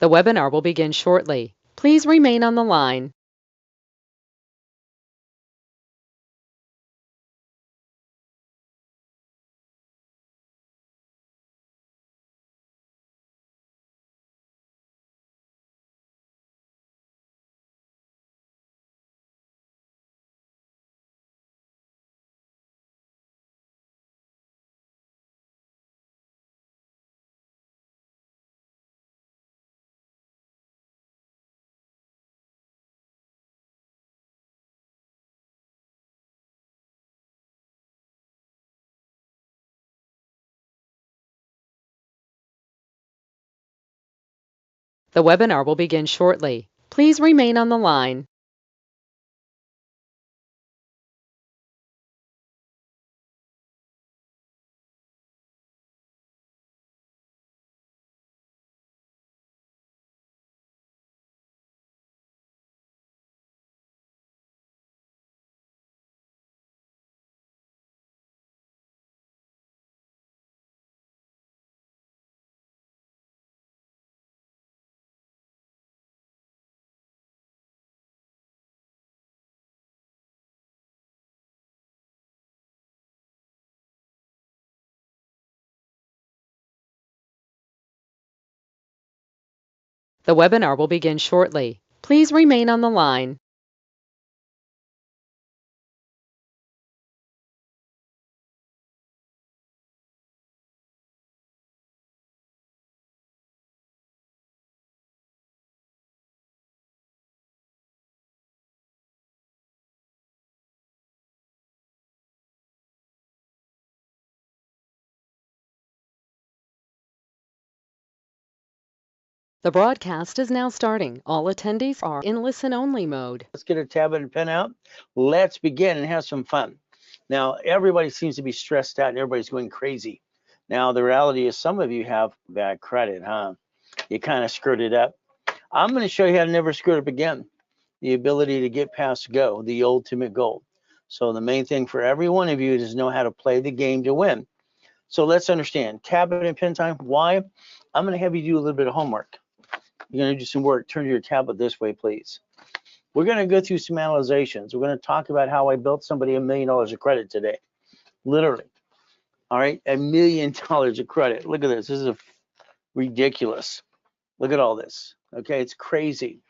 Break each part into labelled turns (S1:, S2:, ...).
S1: The webinar will begin shortly. Please remain on the line. The webinar will begin shortly. Please remain on the line. The webinar will begin shortly. Please remain on the line. The broadcast is now starting. All attendees are in listen-only mode.
S2: Let's get a tablet and pen out. Let's begin and have some fun. Now, everybody seems to be stressed out and everybody's going crazy. Now, the reality is some of you have bad credit, huh? You kind of screwed it up. I'm going to show you how to never screw it up again. The ability to get past go, the ultimate goal. So the main thing for every one of you is know how to play the game to win. So let's understand, tablet and pen time. Why? I'm going to have you do a little bit of homework. You're going to do some work. Turn your tablet this way, please. We're going to go through some analyzations. We're going to talk about how I built somebody $1 million of credit today. Literally. All right, $1 million of credit. Look at this. This is ridiculous. Look at all this. Okay, it's crazy.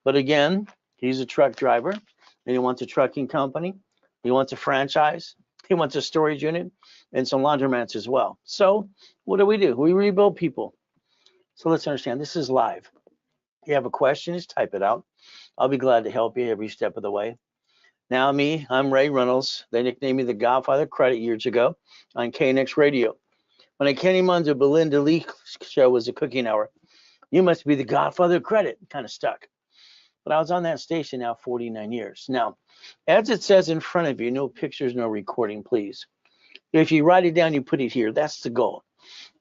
S2: But again, he's a truck driver and he wants a trucking company. He wants a franchise. He wants a storage unit and some laundromats as well. So what do? We rebuild people. So let's understand, this is live. If you have a question, just type it out. I'll be glad to help you every step of the way. Now I'm Ray Reynolds. They nicknamed me the Godfather of Credit years ago on KNX Radio. When I came on the Belinda Lee show was a cooking hour. You must be the Godfather of Credit. Kind of stuck. But I was on that station now 49 years. Now, as it says in front of you, no pictures, no recording, please. If you write it down, you put it here. That's the goal.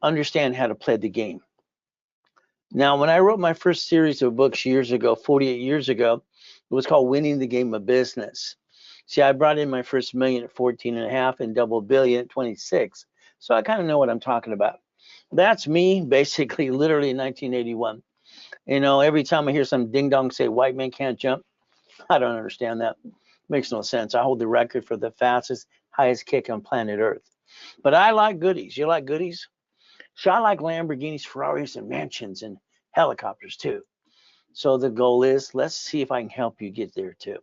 S2: Understand how to play the game. Now, when I wrote my first series of books years ago, 48 years ago, it was called Winning the Game of Business. See, I brought in my first million at 14 and a half and double billion at 26. So I kind of know what I'm talking about. That's me, basically, literally in 1981. You know, every time I hear some ding dong say white man can't jump, I don't understand that. Makes no sense. I hold the record for the fastest, highest kick on planet Earth. But I like goodies. You like goodies? So I like Lamborghinis, Ferraris, and mansions and helicopters too. So the goal is, let's see if I can help you get there too.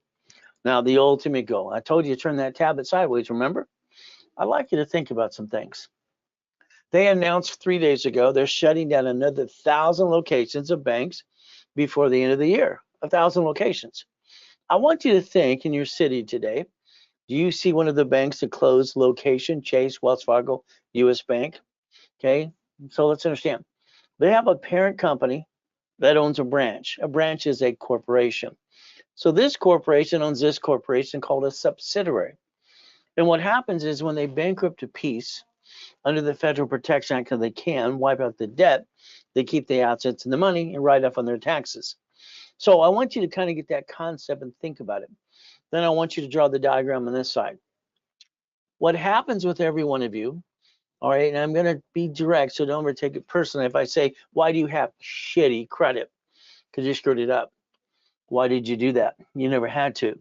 S2: Now, the ultimate goal. I told you to turn that tablet sideways, remember? I'd like you to think about some things. They announced 3 days ago they're shutting down another 1,000 locations of banks before the end of the year. 1,000 locations. I want you to think in your city today, do you see one of the banks that closed location, Chase, Wells Fargo, US Bank? Okay, so let's understand. They have a parent company that owns a branch. A branch is a corporation. So this corporation owns this corporation called a subsidiary. And what happens is when they bankrupt a piece under the Federal Protection Act, they can wipe out the debt, they keep the assets and the money and write off on their taxes. So I want you to kind of get that concept and think about it. Then I want you to draw the diagram on this side. What happens with every one of you All right, and I'm going to be direct, so don't ever take it personally. If I say, why do you have shitty credit? Because you screwed it up. Why did you do that? You never had to.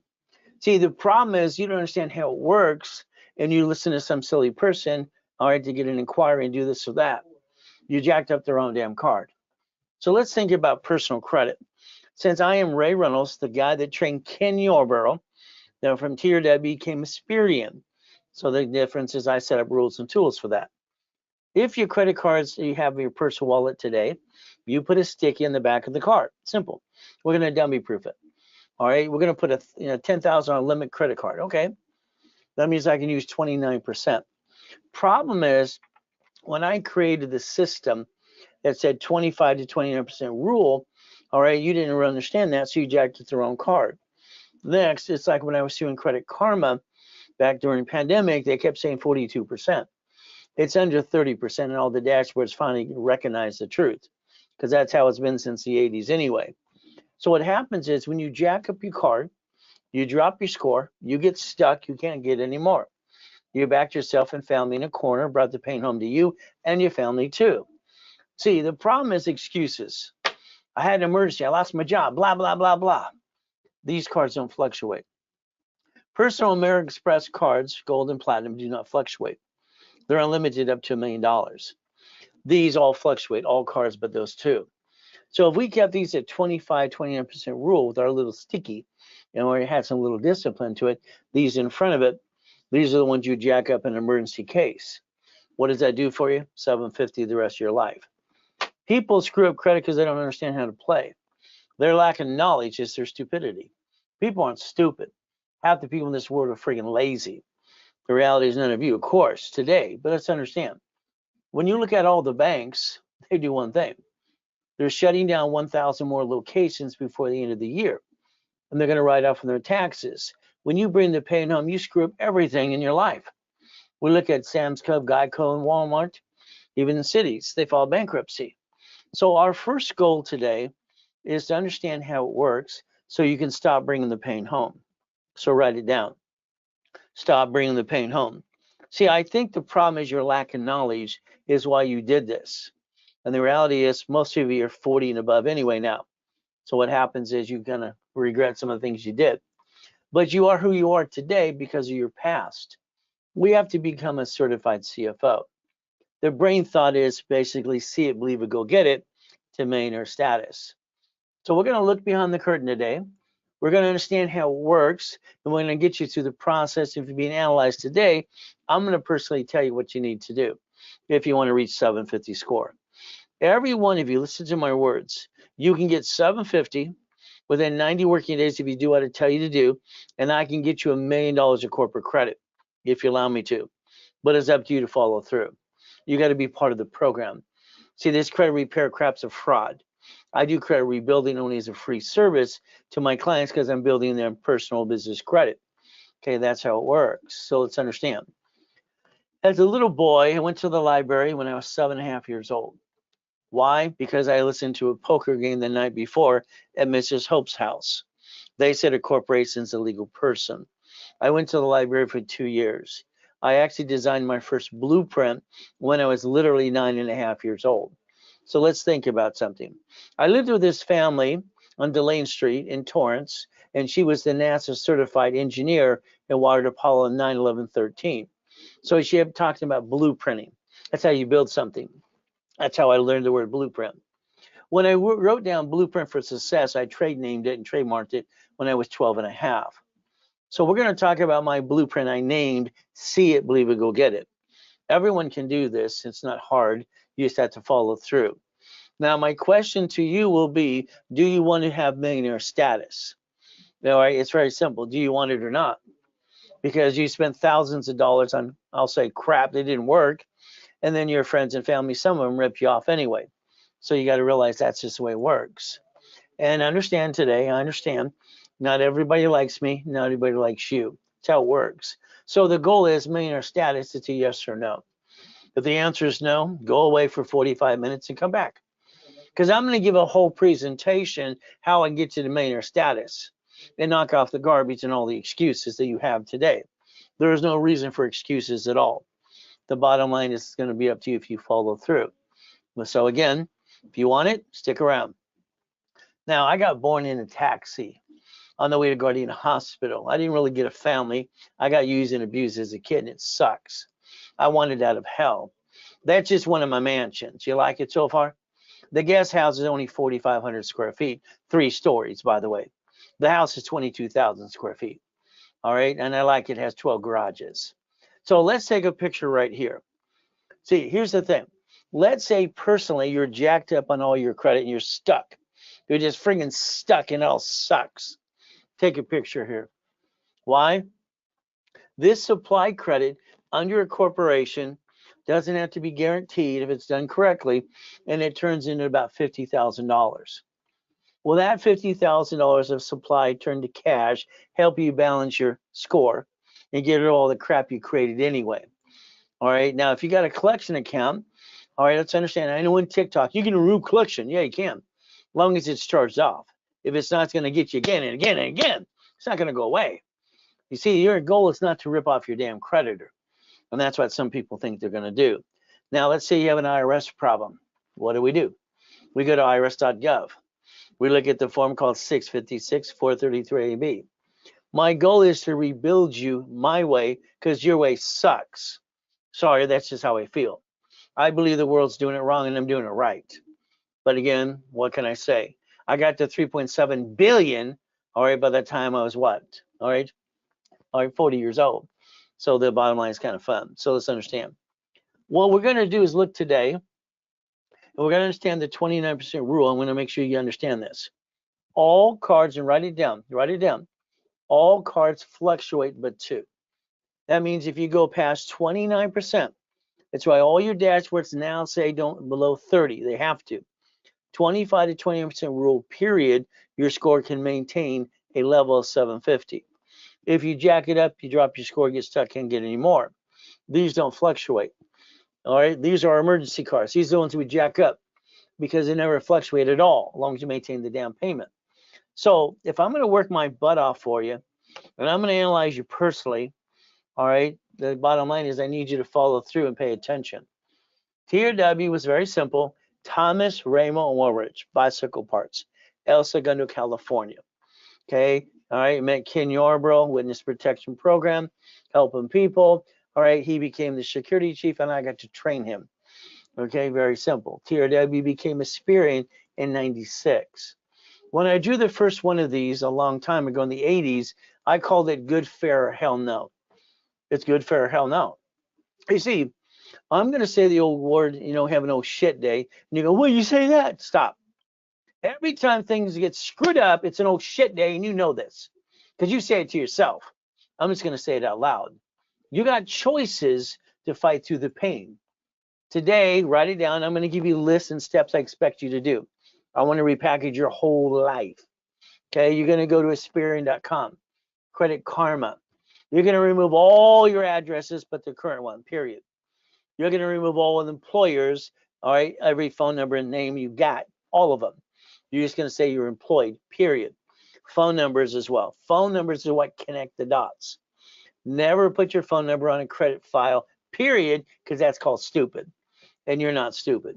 S2: See, the problem is you don't understand how it works, and you listen to some silly person, all right, to get an inquiry and do this or that. You jacked up their own damn card. So let's think about personal credit. Since I am Ray Reynolds, the guy that trained Ken Yarborough, now from Tier that became a Spirian. So the difference is I set up rules and tools for that. If your credit cards you have in your personal wallet today, you put a sticky in the back of the card. Simple. We're going to dummy proof it. All right, we're going to put a $10,000 limit credit card. Okay, that means I can use 29%. Problem is, when I created the system that said 25 to 29% rule, all right, you didn't understand that, so you jacked it the wrong card. Next, it's like when I was doing Credit Karma back during the pandemic, they kept saying 42%. It's under 30%, and all the dashboards finally recognize the truth, because that's how it's been since the 80s anyway. So what happens is when you jack up your card, you drop your score, you get stuck, you can't get any more. You backed yourself and family in a corner, brought the pain home to you and your family too. See, the problem is excuses. I had an emergency, I lost my job, blah, blah, blah, blah. These cards don't fluctuate. Personal American Express cards, gold and platinum, do not fluctuate. They're unlimited up to $1 million. These all fluctuate, all cards but those two. So if we kept these at 25, 29% rule with our little sticky, and we had some little discipline to it, these in front of it, these are the ones you jack up in an emergency case. What does that do for you? $750 the rest of your life. People screw up credit because they don't understand how to play. Their lack of knowledge is their stupidity. People aren't stupid. Half the people in this world are freaking lazy. The reality is none of you, of course, today, but let's understand. When you look at all the banks, they do one thing. They're shutting down 1,000 more locations before the end of the year, and they're going to write off on their taxes. When you bring the pain home, you screw up everything in your life. We look at Sam's Club, Geico, and Walmart, even in cities, they file bankruptcy. So our first goal today is to understand how it works so you can stop bringing the pain home. So write it down. Stop bringing the pain home. See, I think the problem is your lack of knowledge is why you did this. And the reality is most of you are 40 and above anyway now. So what happens is you're going to regret some of the things you did. But you are who you are today because of your past. We have to become a certified CFO. The brain thought is basically see it, believe it, go get it to millionaire status. So we're going to look behind the curtain today. We're going to understand how it works, and we're going to get you through the process. If you're being analyzed today, I'm going to personally tell you what you need to do if you want to reach 750 score. Every one of you, listen to my words, you can get 750 within 90 working days if you do what I tell you to do, and I can get you $1 million of corporate credit if you allow me to. But it's up to you to follow through. You got to be part of the program. See, this credit repair crap's a fraud. I do credit rebuilding only as a free service to my clients because I'm building their personal business credit. Okay, that's how it works. So let's understand. As a little boy, I went to the library when I was 7.5 years old. Why? Because I listened to a poker game the night before at Mrs. Hope's house. They said a corporation's a legal person. I went to the library for 2 years. I actually designed my first blueprint when I was literally 9.5 years old. So let's think about something. I lived with this family on Delane Street in Torrance, and she was the NASA certified engineer in Water Apollo 9/11/13. So she had talked about blueprinting. That's how you build something. That's how I learned the word blueprint. When I wrote down Blueprint for Success, I trade named it and trademarked it when I was 12.5. So we're going to talk about my blueprint I named See It, Believe It, Go Get It. Everyone can do this. It's not hard. You just have to follow through. Now, my question to you will be, do you want to have millionaire status? All right, it's very simple. Do you want it or not? Because you spent thousands of dollars on, I'll say, crap that didn't work. And then your friends and family, some of them rip you off anyway. So you got to realize that's just the way it works. And understand today, I understand, not everybody likes me, not everybody likes you. That's how it works. So the goal is millionaire status. It's a yes or no. If the answer is no, go away for 45 minutes and come back. Because I'm going to give a whole presentation how I can get you to millionaire status and knock off the garbage and all the excuses that you have today. There is no reason for excuses at all. The bottom line is it's going to be up to you if you follow through. So again, if you want it, stick around. Now, I got born in a taxi on the way to Gardena Hospital. I didn't really get a family. I got used and abused as a kid, and it sucks. I wanted out of hell. That's just one of my mansions. You like it so far? The guest house is only 4,500 square feet, 3 stories, by the way. The house is 22,000 square feet. All right, and I like it has 12 garages. So let's take a picture right here. See, here's the thing. Let's say personally you're jacked up on all your credit and you're stuck. You're just friggin' stuck and it all sucks. Take a picture here. Why? This supply credit under a corporation doesn't have to be guaranteed if it's done correctly, and it turns into about $50,000. Well, that $50,000 of supply turned to cash help you balance your score and get rid of all the crap you created anyway. All right. Now, if you got a collection account, all right, let's understand. I know in TikTok you can remove collection. Yeah, you can, as long as it's charged off. If it's not, it's going to get you again and again and again. It's not going to go away. You see, your goal is not to rip off your damn creditor. And that's what some people think they're going to do. Now, let's say you have an IRS problem. What do? We go to irs.gov. We look at the form called 656 433AB. My goal is to rebuild you my way because your way sucks. Sorry, that's just how I feel. I believe the world's doing it wrong and I'm doing it right. But again, what can I say? I got to 3.7 billion, all right, by the time I was what? All right, 40 years old. So the bottom line is kind of fun. So let's understand. What we're going to do is look today, and we're going to understand the 29% rule. I'm going to make sure you understand this. All cards, and write it down, all cards fluctuate but 2. That means if you go past 29%, that's why all your dashboards now say don't below 30. They have to. 25 to 20% rule, period, your score can maintain a level of 750. If you jack it up, you drop your score, get stuck, can't get any more. These don't fluctuate. All right, these are emergency cards. These are the ones we jack up because they never fluctuate at all, as long as you maintain the down payment. So if I'm going to work my butt off for you, and I'm going to analyze you personally, all right, the bottom line is I need you to follow through and pay attention. Tier W was very simple. Thomas, Raymond, and Woolrich, bicycle parts, El Segundo, California. Okay, all right, met Ken Yarbrough, Witness Protection Program, helping people. All right, he became the security chief and I got to train him. Okay, very simple. TRW became a Experian in 96. When I drew the first one of these a long time ago in the 80s, I called it good, fair, or hell no. It's good, fair, or hell no. You see, I'm going to say the old word, have an old shit day. And you go, well, you say that? Stop. Every time things get screwed up, it's an old shit day, and you know this because you say it to yourself. I'm just going to say it out loud. You got choices to fight through the pain. Today, write it down. I'm going to give you lists and steps I expect you to do. I want to repackage your whole life. Okay, you're going to go to Experian.com, Credit Karma. You're going to remove all your addresses but the current one, period. You're going to remove all of the employers, all right, every phone number and name you got, all of them. You're just going to say you're employed, period. Phone numbers as well. Phone numbers are what connect the dots. Never put your phone number on a credit file, period, because that's called stupid. And you're not stupid.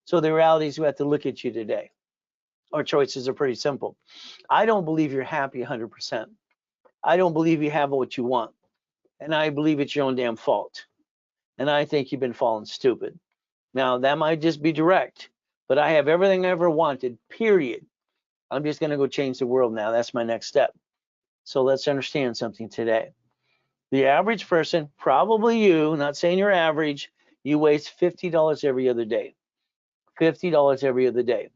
S2: So the reality is we have to look at you today. Our choices are pretty simple. I don't believe you're happy 100%. I don't believe you have what you want. And I believe it's your own damn fault. And I think you've been falling stupid. Now, that might just be direct, but I have everything I ever wanted, period. I'm just going to go change the world now. That's my next step. So let's understand something today. The average person, probably you, not saying you're average, you waste $50 every other day. $50 every other day.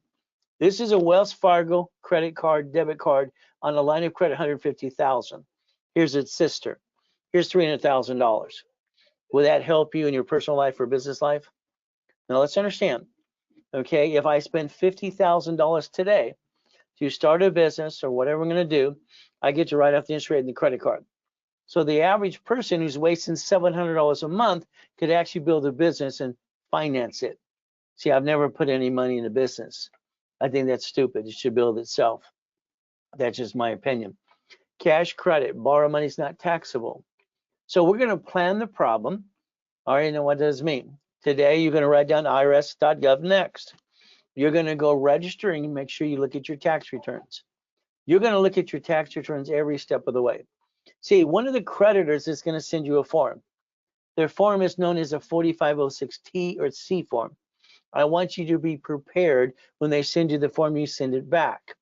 S2: This is a Wells Fargo credit card, debit card on a line of credit, $150,000. Here's its sister. Here's $300,000. Will that help you in your personal life or business life? Now let's understand. Okay, if I spend $50,000 today to start a business or whatever I'm going to do, I get to write off the interest rate in the credit card. So the average person who's wasting $700 a month could actually build a business and finance it. See, I've never put any money in a business. I think that's stupid. It should build itself. That's just my opinion. Cash credit, borrow money is not taxable. So we're going to plan the problem. All right, now what does this mean? Today, you're going to write down irs.gov next. You're going to go registering and make sure you look at your tax returns. You're going to look at your tax returns every step of the way. See, one of the creditors is going to send you a form. Their form is known as a 4506T or C form. I want you to be prepared when they send you the form, you send it back.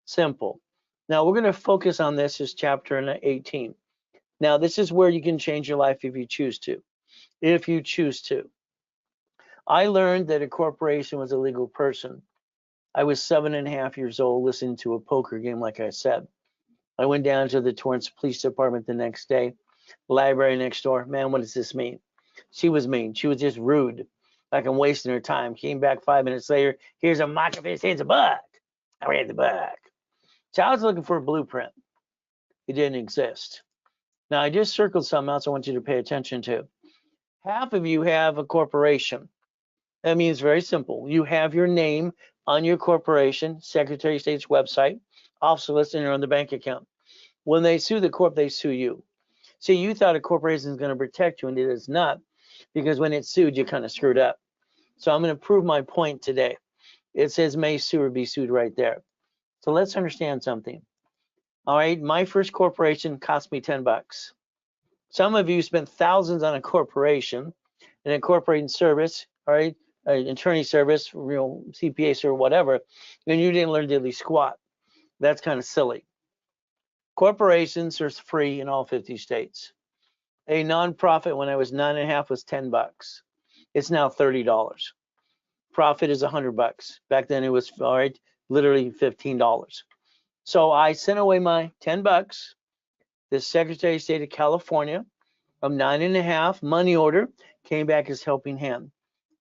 S2: Simple. Now, we're going to focus on this as chapter 18. Now, this is where you can change your life if you choose to. If you choose to. I learned that a corporation was a legal person. I was 7.5 years old listening to a poker game, like I said. I went down to the Torrance Police Department the next day, library next door. Man, what does this mean? She was mean. She was just rude. Like I'm wasting her time. Came back 5 minutes later. Here's a mock of his. Here's a buck. I read the buck. So I was looking for a blueprint. It didn't exist. Now I just circled something else I want you to pay attention to. Half of you have a corporation. That means very simple. You have your name on your corporation, Secretary of State's website, officer list, and you're on the bank account. When they sue the corp, they sue you. See, you thought a corporation is going to protect you, and it is not, because when it's sued, you kind of screwed up. So I'm going to prove my point today. It says may sue or be sued right there. So let's understand something. All right, my first corporation cost me $10. Some of you spent thousands on a corporation, an incorporating service, all right, an attorney service, CPA or whatever, and you didn't learn diddly squat. That's kind of silly. Corporations are free in all 50 states. A nonprofit when I was 9.5 was $10. It's now $30. Profit is $100. Back then it was, all right, literally $15. So I sent away my $10. The Secretary of State of California, from 9.5, money order, came back as helping hand.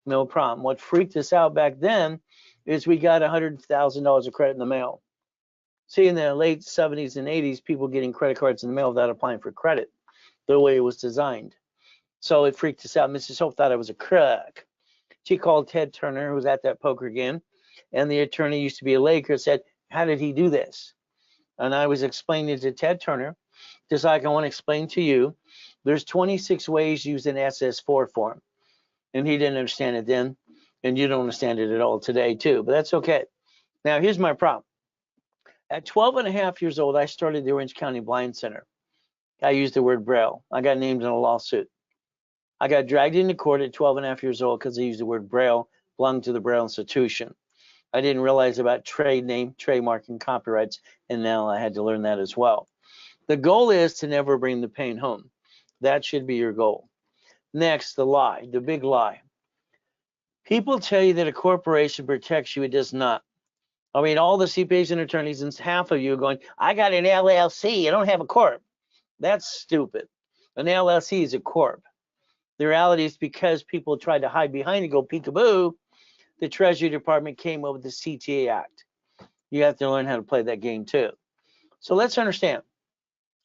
S2: No problem. What freaked us out back then is we got $100,000 of credit in the mail. See, in the late 70s and 80s, people getting credit cards in the mail without applying for credit, the way it was designed. So it freaked us out. Mrs. Hope thought I was a crook. She called Ted Turner, who was at that poker game, and the attorney used to be a Laker, said, how did he do this? And I was explaining to Ted Turner, just like I want to explain to you, there's 26 ways used in SS4 form. And he didn't understand it then, and you don't understand it at all today too, but that's okay. Now, here's my problem. At 12.5 years old, I started the Orange County Blind Center. I used the word Braille. I got named in a lawsuit. I got dragged into court at 12.5 years old because I used the word Braille, belonged to the Braille Institution. I didn't realize about trade name, trademark, and copyrights, and now I had to learn that as well. The goal is to never bring the pain home. That should be your goal. Next, the lie, the big lie. People tell you that a corporation protects you. It does not. I mean, all the CPAs and attorneys, and half of you are going, I got an LLC. I don't have a corp. That's stupid. An LLC is a corp. The reality is because people tried to hide behind it, go peekaboo, the Treasury Department came up with the CTA Act. You have to learn how to play that game too. So let's understand.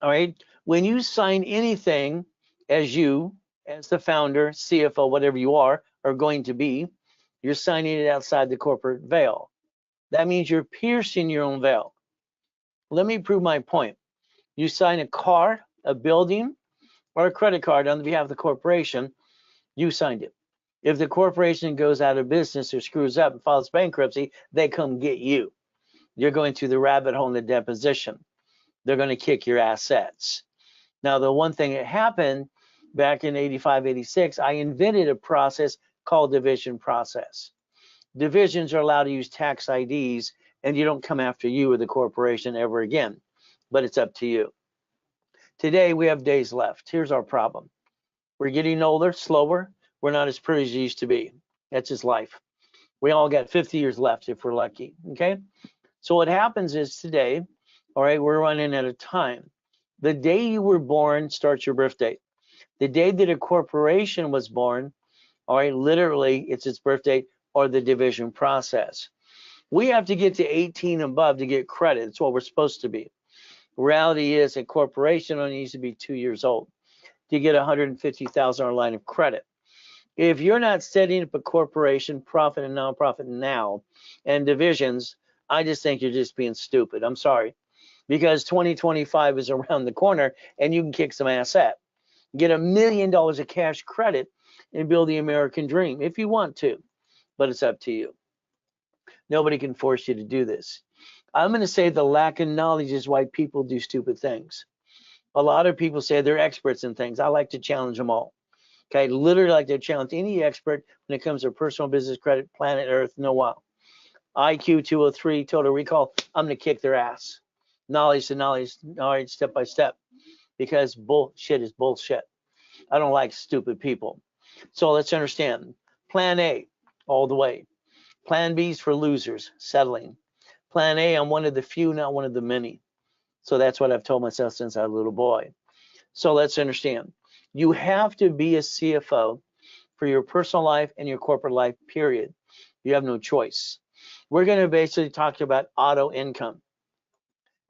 S2: All right. When you sign anything as you, as the founder, CFO, whatever you are going to be, you're signing it outside the corporate veil. That means you're piercing your own veil. Let me prove my point. You sign a car, a building, or a credit card on behalf of the corporation, you signed it. If the corporation goes out of business or screws up and files bankruptcy, they come get you. You're going through the rabbit hole in the deposition. They're going to kick your assets. Now, the one thing that happened back in 85, 86, I invented a process called division process. Divisions are allowed to use tax IDs, and you don't come after you or the corporation ever again, but it's up to you. Today, we have days left. Here's our problem. We're getting older, slower. We're not as pretty as you used to be. That's just life. We all got 50 years left if we're lucky, okay? So what happens is today, all right, we're running out of time. The day you were born starts your birth date. The day that a corporation was born, all right, literally it's its birth date or the division process. We have to get to 18 and above to get credit. It's what we're supposed to be. The reality is a corporation only needs to be 2 years old to get a $150,000 line of credit. If you're not setting up a corporation, profit and nonprofit now, and divisions, I just think you're just being stupid. I'm sorry. Because 2025 is around the corner and you can kick some ass at. Get $1 million of cash credit and build the American dream if you want to, but it's up to you. Nobody can force you to do this. I'm going to say the lack of knowledge is why people do stupid things. A lot of people say they're experts in things. I like to challenge them all. Okay, literally like to challenge any expert when it comes to personal business, credit, planet Earth, know what. IQ 203, total recall, I'm going to kick their ass. Knowledge to knowledge, step by step, because bullshit is bullshit. I don't like stupid people. So let's understand. Plan A, all the way. Plan B is for losers, settling. Plan A, I'm one of the few, not one of the many. So that's what I've told myself since I was a little boy. So let's understand. You have to be a CFO for your personal life and your corporate life, period. You have no choice. We're going to basically talk about auto income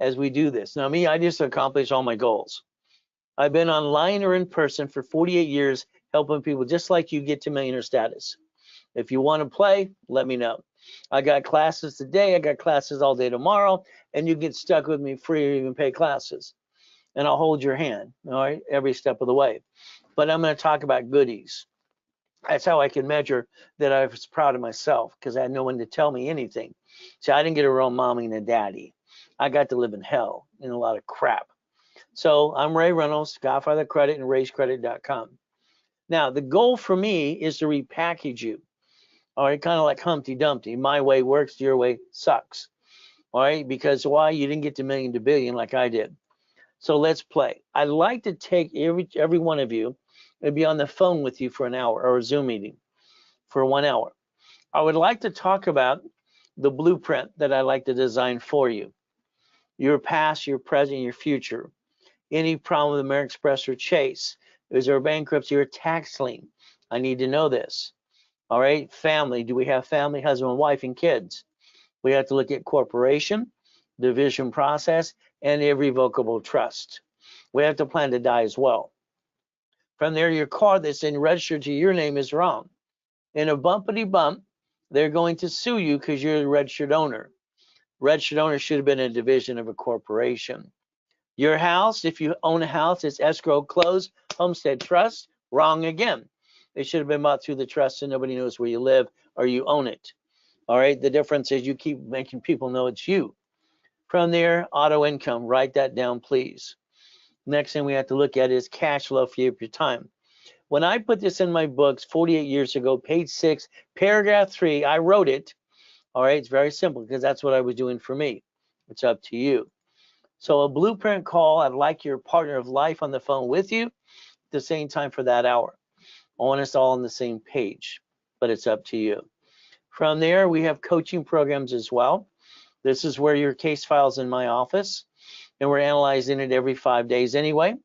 S2: as we do this. Now, me, I just accomplished all my goals. I've been online or in person for 48 years, helping people just like you get to millionaire status. If you want to play, let me know. I got classes today. I got classes all day tomorrow, and you get stuck with me free or even pay classes. And I'll hold your hand, all right, every step of the way. But I'm going to talk about goodies. That's how I can measure that I was proud of myself, because I had no one to tell me anything. See, I didn't get a real mommy and a daddy. I got to live in hell in a lot of crap. So I'm Ray Reynolds, Godfather Credit and RaiseCredit.com. Now, the goal for me is to repackage you. All right, kind of like Humpty Dumpty. My way works, your way sucks. All right, because why? You didn't get to million to billion like I did. So let's play. I'd like to take every one of you and be on the phone with you for an hour, or a Zoom meeting for 1 hour. I would like to talk about the blueprint that I like to design for you. Your past, your present, your future. Any problem with American Express or Chase? Is there a bankruptcy or a tax lien? I need to know this. All right, family. Do we have family, husband, wife, and kids? We have to look at corporation, division process, and irrevocable trust. We have to plan to die as well. From there, your car that's registered to your name is wrong. In a bumpity bump, they're going to sue you because you're the registered owner. Registered owner should have been a division of a corporation. Your house, if you own a house, it's escrow closed, homestead trust, wrong again. It should have been bought through the trust and nobody knows where you live or you own it. All right, the difference is you keep making people know it's you. From there, auto income, write that down, please. Next thing we have to look at is cash flow for your time. When I put this in my books 48 years ago, page 6, paragraph 3, I wrote it. All right, it's very simple because that's what I was doing for me. It's up to you. So a blueprint call, I'd like your partner of life on the phone with you at the same time for that hour. I want us all on the same page, but it's up to you. From there, we have coaching programs as well. This is where your case file's in my office, and we're analyzing it every 5 days anyway.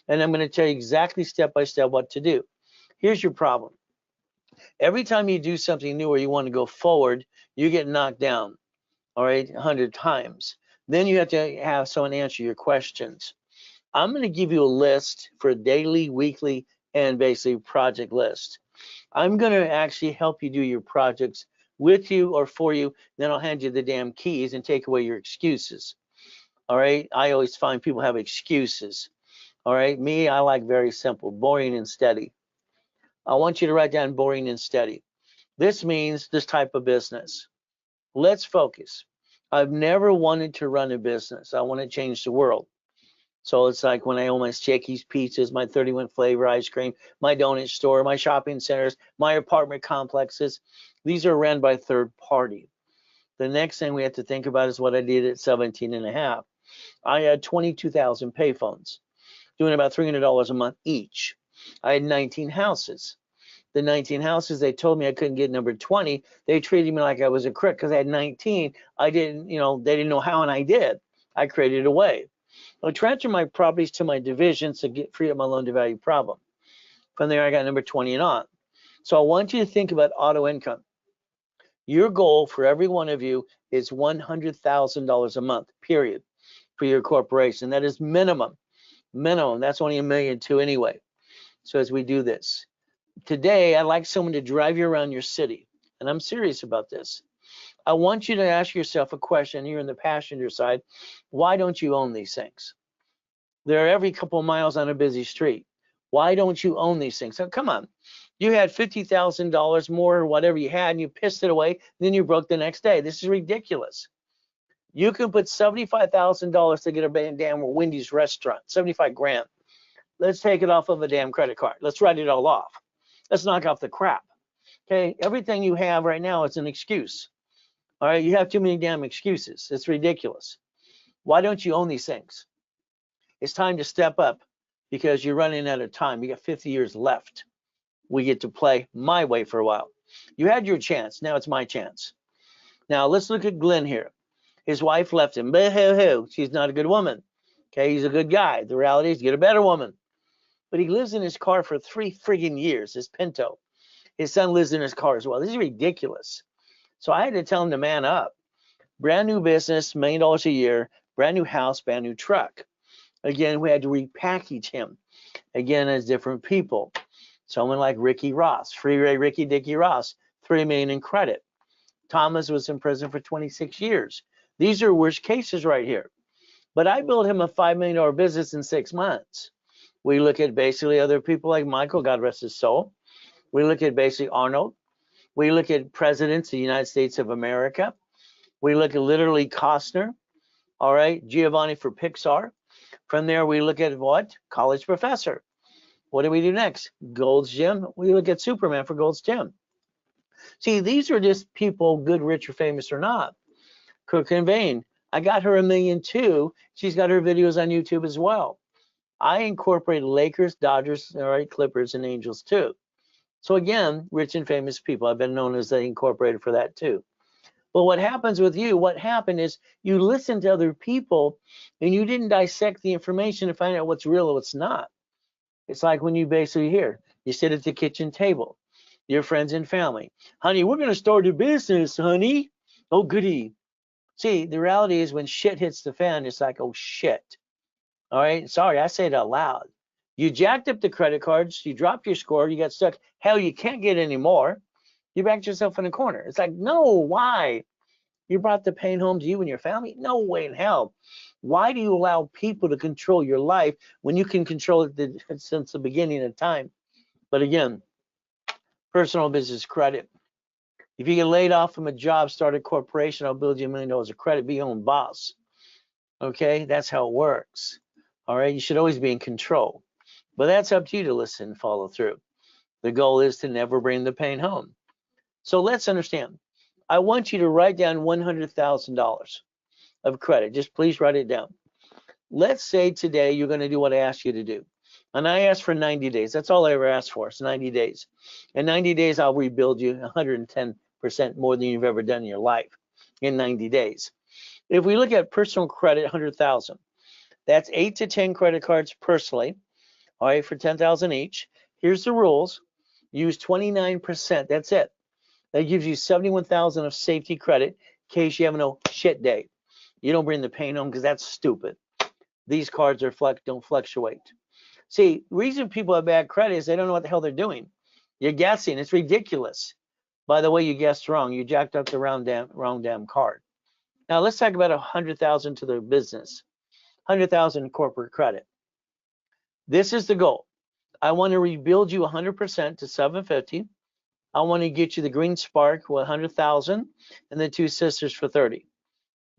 S2: And I'm going to tell you exactly step by step what to do. Here's your problem. Every time you do something new or you want to go forward, you get knocked down, all right, 100 times. Then you have to have someone answer your questions. I'm going to give you a list for daily, weekly, and basically project list. I'm going to actually help you do your projects with you or for you. Then I'll hand you the damn keys and take away your excuses. All right. I always find people have excuses. All right. Me, I like very simple, boring and steady. I want you to write down boring and steady. This means this type of business. Let's focus. I've never wanted to run a business. I want to change the world. So it's like when I own my Shakey's Pizzas, my 31 flavor ice cream, my donut store, my shopping centers, my apartment complexes. These are run by third party. The next thing we have to think about is what I did at 17 and a half. I had 22,000 payphones, doing about $300 a month each. I had 19 houses. The 19 houses, they told me I couldn't get number 20. They treated me like I was a crook because I had 19. I didn't, they didn't know how, and I did. I created a way. I transferred my properties to my divisions to get free of my loan to value problem. From there, I got number 20 and on. So I want you to think about auto income. Your goal for every one of you is $100,000 a month, period, for your corporation. That is minimum. Minimum. That's only $1.2 million anyway. So as we do this, today, I'd like someone to drive you around your city. And I'm serious about this. I want you to ask yourself a question here in the passenger side. Why don't you own these things? They're every couple of miles on a busy street. Why don't you own these things? So come on. You had $50,000 more or whatever you had, and you pissed it away, and then you broke the next day. This is ridiculous. You can put $75,000 to get a damn Wendy's restaurant, 75 grand. Let's take it off of a damn credit card. Let's write it all off. Let's knock off the crap. Okay, everything you have right now is an excuse. All right, you have too many damn excuses. It's ridiculous. Why don't you own these things? It's time to step up because you're running out of time. You got 50 years left. We get to play my way for a while. You had your chance. Now it's my chance. Now let's look at Glenn here. His wife left him. Boo-hoo-hoo. She's not a good woman. Okay, he's a good guy. The reality is, get a better woman. But he lives in his car for 3 friggin' years, his Pinto. His son lives in his car as well. This is ridiculous. So I had to tell him to man up. Brand new business, $1 million a year, brand new house, brand new truck. Again, we had to repackage him. Again, as different people. Someone like Ricky Ross, Freeway Ricky Dickie Ross, $3 million in credit. Thomas was in prison for 26 years. These are worst cases right here. But I built him a $5 million business in 6 months. We look at basically other people like Michael, God rest his soul. We look at basically Arnold. We look at presidents of the United States of America. We look at literally Costner. All right, Giovanni for Pixar. From there, we look at what? College professor. What do we do next? Gold's Gym. We look at Superman for Gold's Gym. See, these are just people, good, rich, or famous or not. Cook and Vane. I got her $1 million too. She's got her videos on YouTube as well. I incorporated Lakers, Dodgers, all right, Clippers, and Angels too. So again, rich and famous people. I've been known as the incorporated for that too. But what happens with you, what happened is you listen to other people and you didn't dissect the information to find out what's real and what's not. It's like when you basically hear, you sit at the kitchen table, your friends and family. Honey, we're going to start a business, honey. Oh, goody. See, the reality is when shit hits the fan, it's like, oh, shit. All right. Sorry, I say it out loud. You jacked up the credit cards. You dropped your score. You got stuck. Hell, you can't get any more. You backed yourself in a corner. It's like, no, why? You brought the pain home to you and your family? No way in hell. Why do you allow people to control your life when you can control it since the beginning of time? But again, personal business credit. If you get laid off from a job, start a corporation, I'll build you $1 million of credit, be your own boss. Okay, that's how it works. All right, you should always be in control. But that's up to you to listen and follow through. The goal is to never bring the pain home. So let's understand. I want you to write down $100,000 of credit. Just please write it down. Let's say today you're going to do what I asked you to do. And I asked for 90 days. That's all I ever asked for, is 90 days. In 90 days, I'll rebuild you 110% more than you've ever done in your life in 90 days. If we look at personal credit, 100,000, that's 8 to 10 credit cards personally, all right, for 10,000 each. Here's the rules. Use 29%. That's it. That gives you 71,000 of safety credit in case you have no shit day. You don't bring the pain home because that's stupid. These cards are don't fluctuate. See, the reason people have bad credit is they don't know what the hell they're doing. You're guessing. It's ridiculous. By the way, you guessed wrong. You jacked up the wrong damn card. Now let's talk about 100,000 to the business. 100,000 corporate credit. This is the goal. I want to rebuild you 100% to 750. I want to get you the Green Spark with 100,000 and the Two Sisters for 30.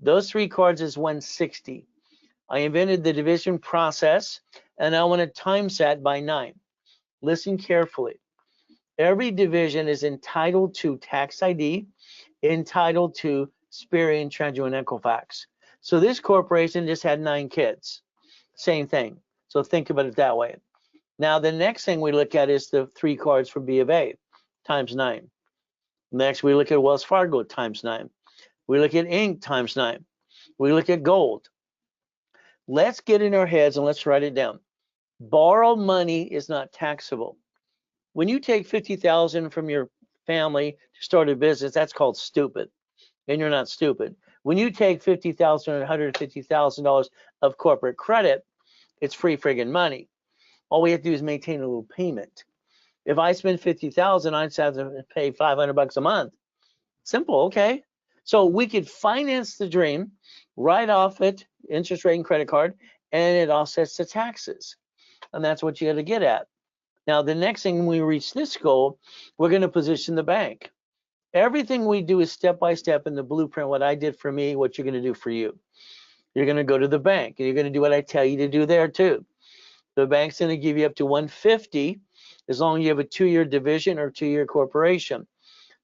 S2: Those 3 cards is 160. I invented the division process and I want to times that by 9. Listen carefully. Every division is entitled to tax ID, entitled to Sperian, Trendue, and Equifax. So this corporation just had 9 kids. Same thing. So think about it that way. Now the next thing we look at is the 3 cards for B of A times 9. Next we look at Wells Fargo times 9. We look at Inc. times 9. We look at gold. Let's get in our heads and let's write it down. Borrowed money is not taxable. When you take 50,000 from your family to start a business, that's called stupid. And you're not stupid. When you take $50,000 or $150,000 of corporate credit, it's free friggin' money. All we have to do is maintain a little payment. If I spend 50,000, I'd have to pay $500 a month. Simple, okay? So we could finance the dream, write off it, interest rate and credit card, and it offsets the taxes. And that's what you got to get at. Now, the next thing when we reach this goal, we're going to position the bank. Everything we do is step by step in the blueprint. What I did for me, what you're going to do for you. You're going to go to the bank and you're going to do what I tell you to do there too. The bank's going to give you up to 150 as long as you have a 2-year division or 2-year corporation.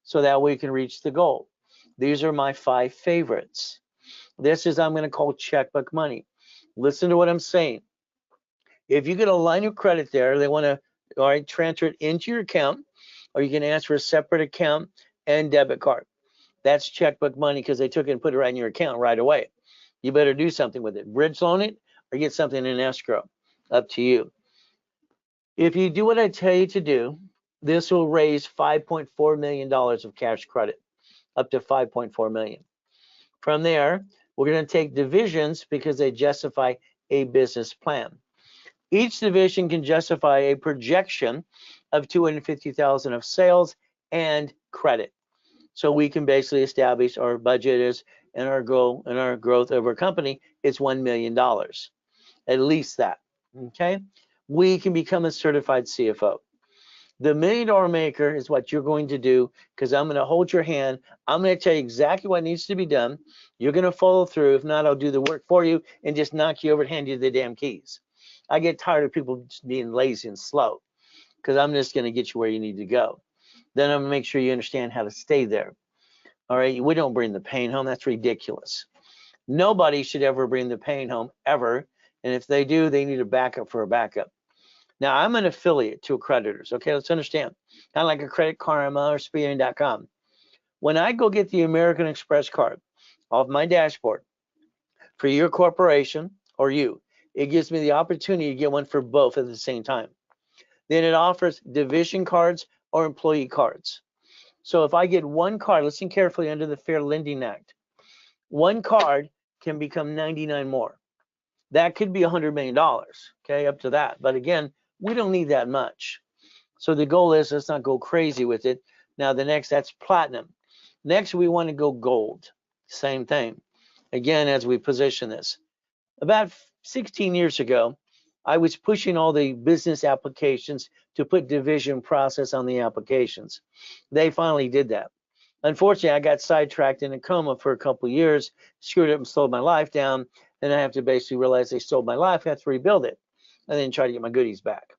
S2: So that way you can reach the goal. These are my 5 favorites. This is I'm going to call checkbook money. Listen to what I'm saying. If you get a line of credit there, they want to transfer it into your account, or you can ask for a separate account and debit card. That's checkbook money because they took it and put it right in your account right away. You better do something with it. Bridge loan it or get something in escrow. Up to you. If you do what I tell you to do, this will raise $5.4 million of cash credit, up to $5.4 million. From there, we're going to take divisions because they justify a business plan. Each division can justify a projection of $250,000 of sales and credit. So we can basically establish our budget is and our goal and our growth of our company is $1 million, at least that. Okay, we can become a certified CFO. The $1 million maker is what you're going to do because I'm going to hold your hand. I'm going to tell you exactly what needs to be done. You're going to follow through. If not, I'll do the work for you and just knock you over and hand you the damn keys. I get tired of people just being lazy and slow because I'm just going to get you where you need to go. Then I'm going to make sure you understand how to stay there. All right, we don't bring the pain home. That's ridiculous. Nobody should ever bring the pain home, ever. And if they do, they need a backup for a backup. Now, I'm an affiliate to accreditors. Okay, let's understand. Kind of like a Credit Karma or Spearing.com. When I go get the American Express card off my dashboard for your corporation or you, it gives me the opportunity to get one for both at the same time. Then it offers division cards or employee cards. So if I get one card, listen carefully under the Fair Lending Act, one card can become 99 more. That could be $100 million, okay, up to that. But again, we don't need that much. So the goal is let's not go crazy with it. Now the next, that's platinum. Next, we want to go gold. Same thing. Again, as we position this. About 16 years ago, I was pushing all the business applications to put division process on the applications. They finally did that. Unfortunately, I got sidetracked in a coma for a couple of years, screwed up and slowed my life down. And I have to basically realize they stole my life, I have to rebuild it, and then try to get my goodies back.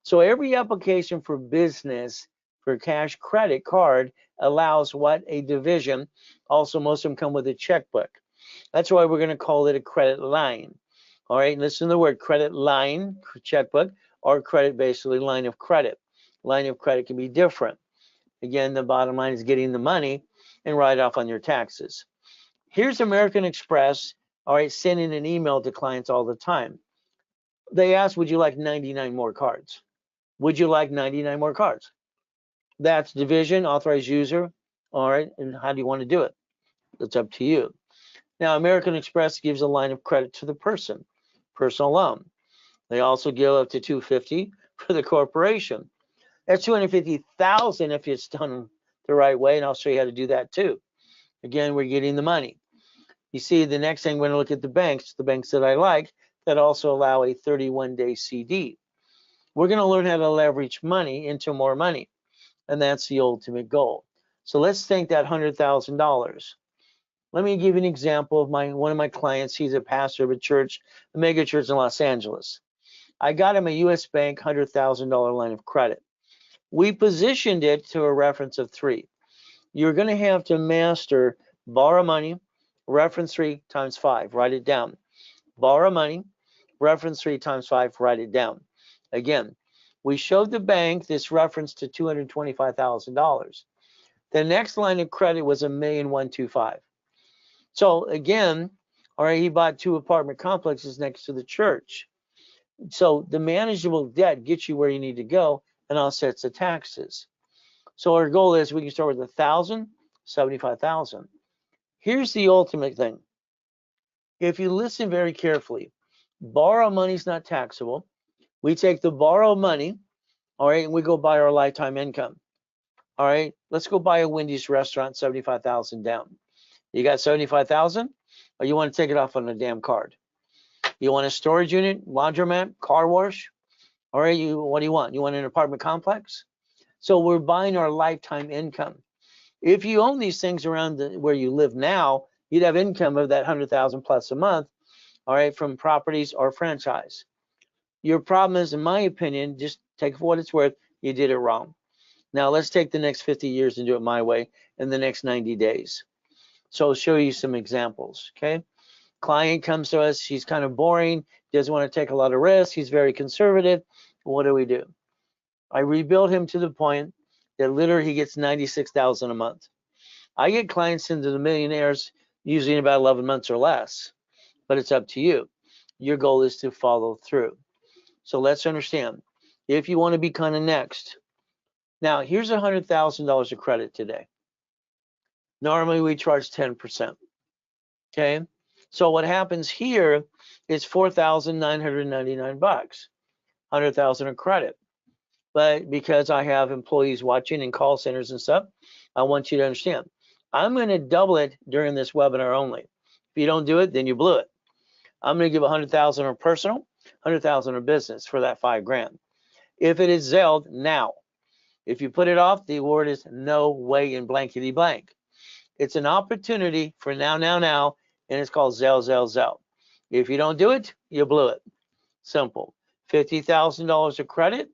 S2: So every application for business for cash credit card allows what? A division. Also, most of them come with a checkbook. That's why we're going to call it a credit line. All right, listen to the word credit line, checkbook, or credit, basically line of credit. Line of credit can be different. Again, the bottom line is getting the money and write off on your taxes. Here's American Express, all right, sending an email to clients all the time. They ask, would you like 99 more cards? Would you like 99 more cards? That's division, authorized user, all right, and how do you want to do it? It's up to you. Now, American Express gives a line of credit to the person, personal loan. They also give up to $250 for the corporation. That's $250,000 if it's done the right way, and I'll show you how to do that too. Again, we're getting the money. You see, the next thing we're going to look at the banks that I like that also allow a 31-day CD. We're going to learn how to leverage money into more money, and that's the ultimate goal. So let's think that $100,000. Let me give you an example of one of my clients. He's a pastor of a church, a mega church in Los Angeles. I got him a U.S. Bank $100,000 line of credit. We positioned it to a reference of 3. You're going to have to master borrow money, reference 3 times 5, write it down. Borrow money, reference 3 times 5, write it down. Again, we showed the bank this reference to $225,000. The next line of credit was $1,125,000. So again, all right, he bought 2 apartment complexes next to the church. So the manageable debt gets you where you need to go and offsets the taxes. So our goal is we can start with 1,000, 75,000. Here's the ultimate thing. If you listen very carefully, borrow money is not taxable. We take the borrowed money, all right, and we go buy our lifetime income. All right, let's go buy a Wendy's restaurant, 75,000 down. You got 75,000, or you want to take it off on a damn card? You want a storage unit, laundromat, car wash? All right, what do you want? You want an apartment complex? So we're buying our lifetime income. If you own these things around where you live now, you'd have income of that 100,000 plus a month, all right, from properties or franchise. Your problem is, in my opinion, just take it for what it's worth, you did it wrong. Now let's take the next 50 years and do it my way in the next 90 days. So I'll show you some examples, okay? Client comes to us, he's kind of boring, doesn't want to take a lot of risks, he's very conservative. What do? I rebuild him to the point that literally he gets 96,000 a month. I get clients into the millionaires usually in about 11 months or less, but it's up to you. Your goal is to follow through. So let's understand, if you want to be kind of next. Now, here's $100,000 of credit today. Normally we charge 10%. Okay. So what happens here is $4,999, 100,000 of credit. But because I have employees watching in call centers and stuff, I want you to understand, I'm going to double it during this webinar only. If you don't do it, then you blew it. I'm going to give 100,000 of personal, 100,000 of business for that $5,000. If it is Zelled, now. If you put it off, the word is no way in blankety blank. It's an opportunity for now, and it's called Zell. If you don't do it, you blew it. Simple. $50,000 of credit,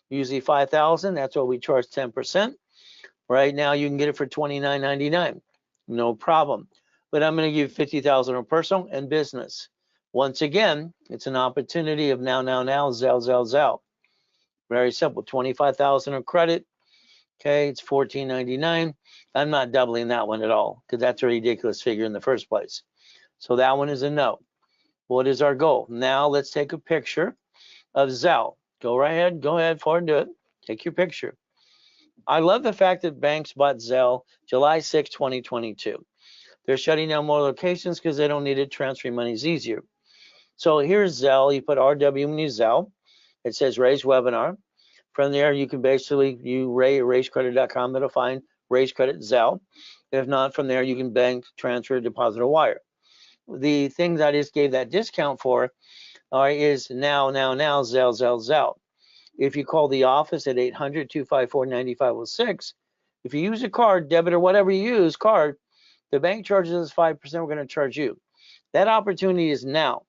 S2: usually $5,000. That's what we charge 10%. Right now, you can get it for $29.99. No problem. But I'm going to give $50,000 of personal and business. Once again, it's an opportunity of now, Zell. Very simple. $25,000 of credit. Okay, it's $14.99. I'm not doubling that one at all because that's a ridiculous figure in the first place. So that one is a no. What is our goal? Now let's take a picture of Zell. Go right ahead, forward and do it. Take your picture. I love the fact that banks bought Zell July 6, 2022. They're shutting down more locations because they don't need it. Transferring money is easier. So here's Zell. You put RW when you Zell. It says raise webinar. From there, you can basically, raisecredit.com, that'll find Raise Credit Zell. If not, from there, you can bank, transfer, deposit, or wire. The thing that I just gave that discount for is now, Zell. If you call the office at 800-254-9506, if you use a card, debit or whatever you use, card, the bank charges us 5%, we're going to charge you. That opportunity is now.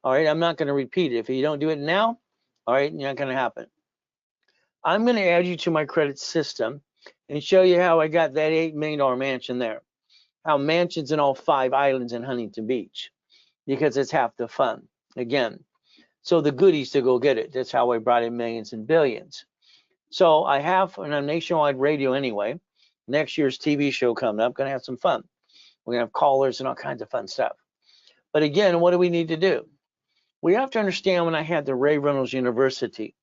S2: All right, I'm not going to repeat it. If you don't do it now, all right, it's not going to happen. I'm going to add you to my credit system and show you how I got that $8 million mansion there. How mansions in all 5 islands in Huntington Beach, because it's half the fun. Again, so the goodies to go get it. That's how I brought in millions and billions. So I have on a nationwide radio anyway. Next year's TV show coming up, going to have some fun. We're going to have callers and all kinds of fun stuff. But again, what do we need to do? We have to understand when I had the Reynolds University,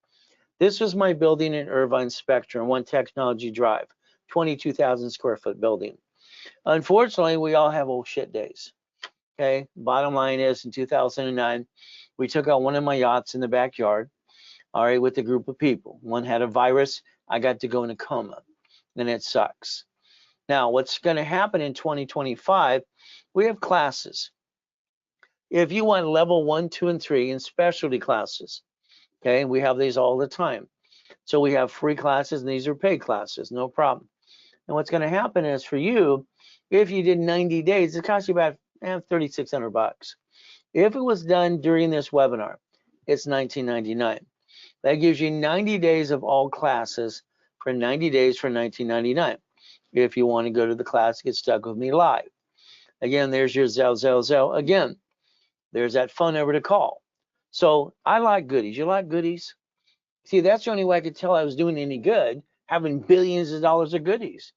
S2: this was my building in Irvine Spectrum, One Technology Drive, 22,000 square foot building. Unfortunately, we all have old shit days. Okay, bottom line is in 2009, we took out one of my yachts in the backyard, all right, with a group of people. One had a virus. I got to go in a coma, and it sucks. Now, what's going to happen in 2025, we have classes. If you want level 1, 2, and 3 in specialty classes, okay, we have these all the time. So we have free classes, and these are paid classes, no problem. And what's going to happen is for you, if you did 90 days, it costs you about $3,600. If it was done during this webinar, it's $19.99. That gives you 90 days of all classes for 90 days for $19.99. If you want to go to the class, get stuck with me live. Again, there's your Zell. Again, there's that phone number to call. So I like goodies. You like goodies? See, that's the only way I could tell I was doing any good, having billions of dollars of goodies.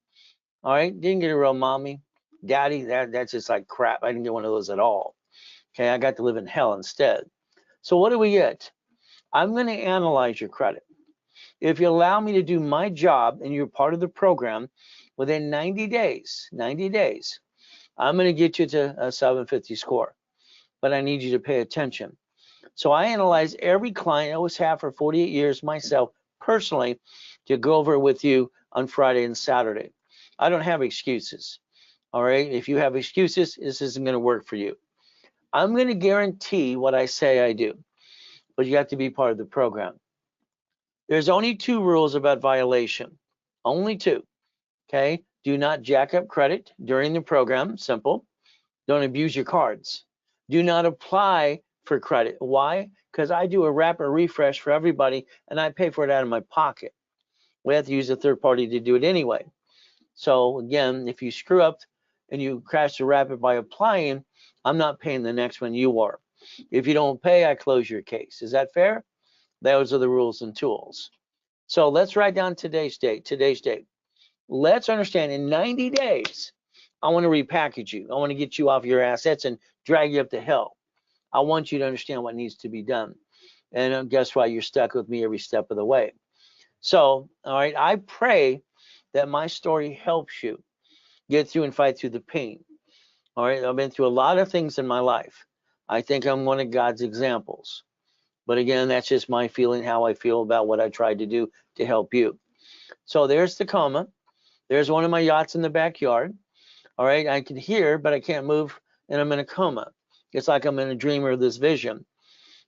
S2: All right, didn't get a real mommy, daddy. That's just like crap. I didn't get one of those at all. Okay, I got to live in hell instead. So what do we get? I'm going to analyze your credit. If you allow me to do my job and you're part of the program, within 90 days, I'm going to get you to a 750 score. But I need you to pay attention. So I analyze every client. I always have for 48 years myself personally to go over with you on Friday and Saturday. I don't have excuses. All right. If you have excuses, this isn't going to work for you. I'm going to guarantee what I say I do, but you have to be part of the program. There's only 2 rules about violation. Only 2. Okay? Do not jack up credit during the program. Simple. Don't abuse your cards. Do not apply for credit. Why? Because I do a rapid refresh for everybody and I pay for it out of my pocket. We have to use a third party to do it anyway. So again, if you screw up and you crash the rapid by applying, I'm not paying the next one, you are. If you don't pay, I close your case. Is that fair? Those are the rules and tools. So let's write down today's date. Let's understand in 90 days, I want to repackage you. I want to get you off your assets and drag you up to hell. I want you to understand what needs to be done. And guess what? You're stuck with me every step of the way. So, all right, I pray that my story helps you get through and fight through the pain. All right, I've been through a lot of things in my life. I think I'm one of God's examples. But again, that's just my feeling, how I feel about what I tried to do to help you. So there's the coma. There's one of my yachts in the backyard. All right, I can hear, but I can't move, and I'm in a coma. It's like I'm in a dream or this vision.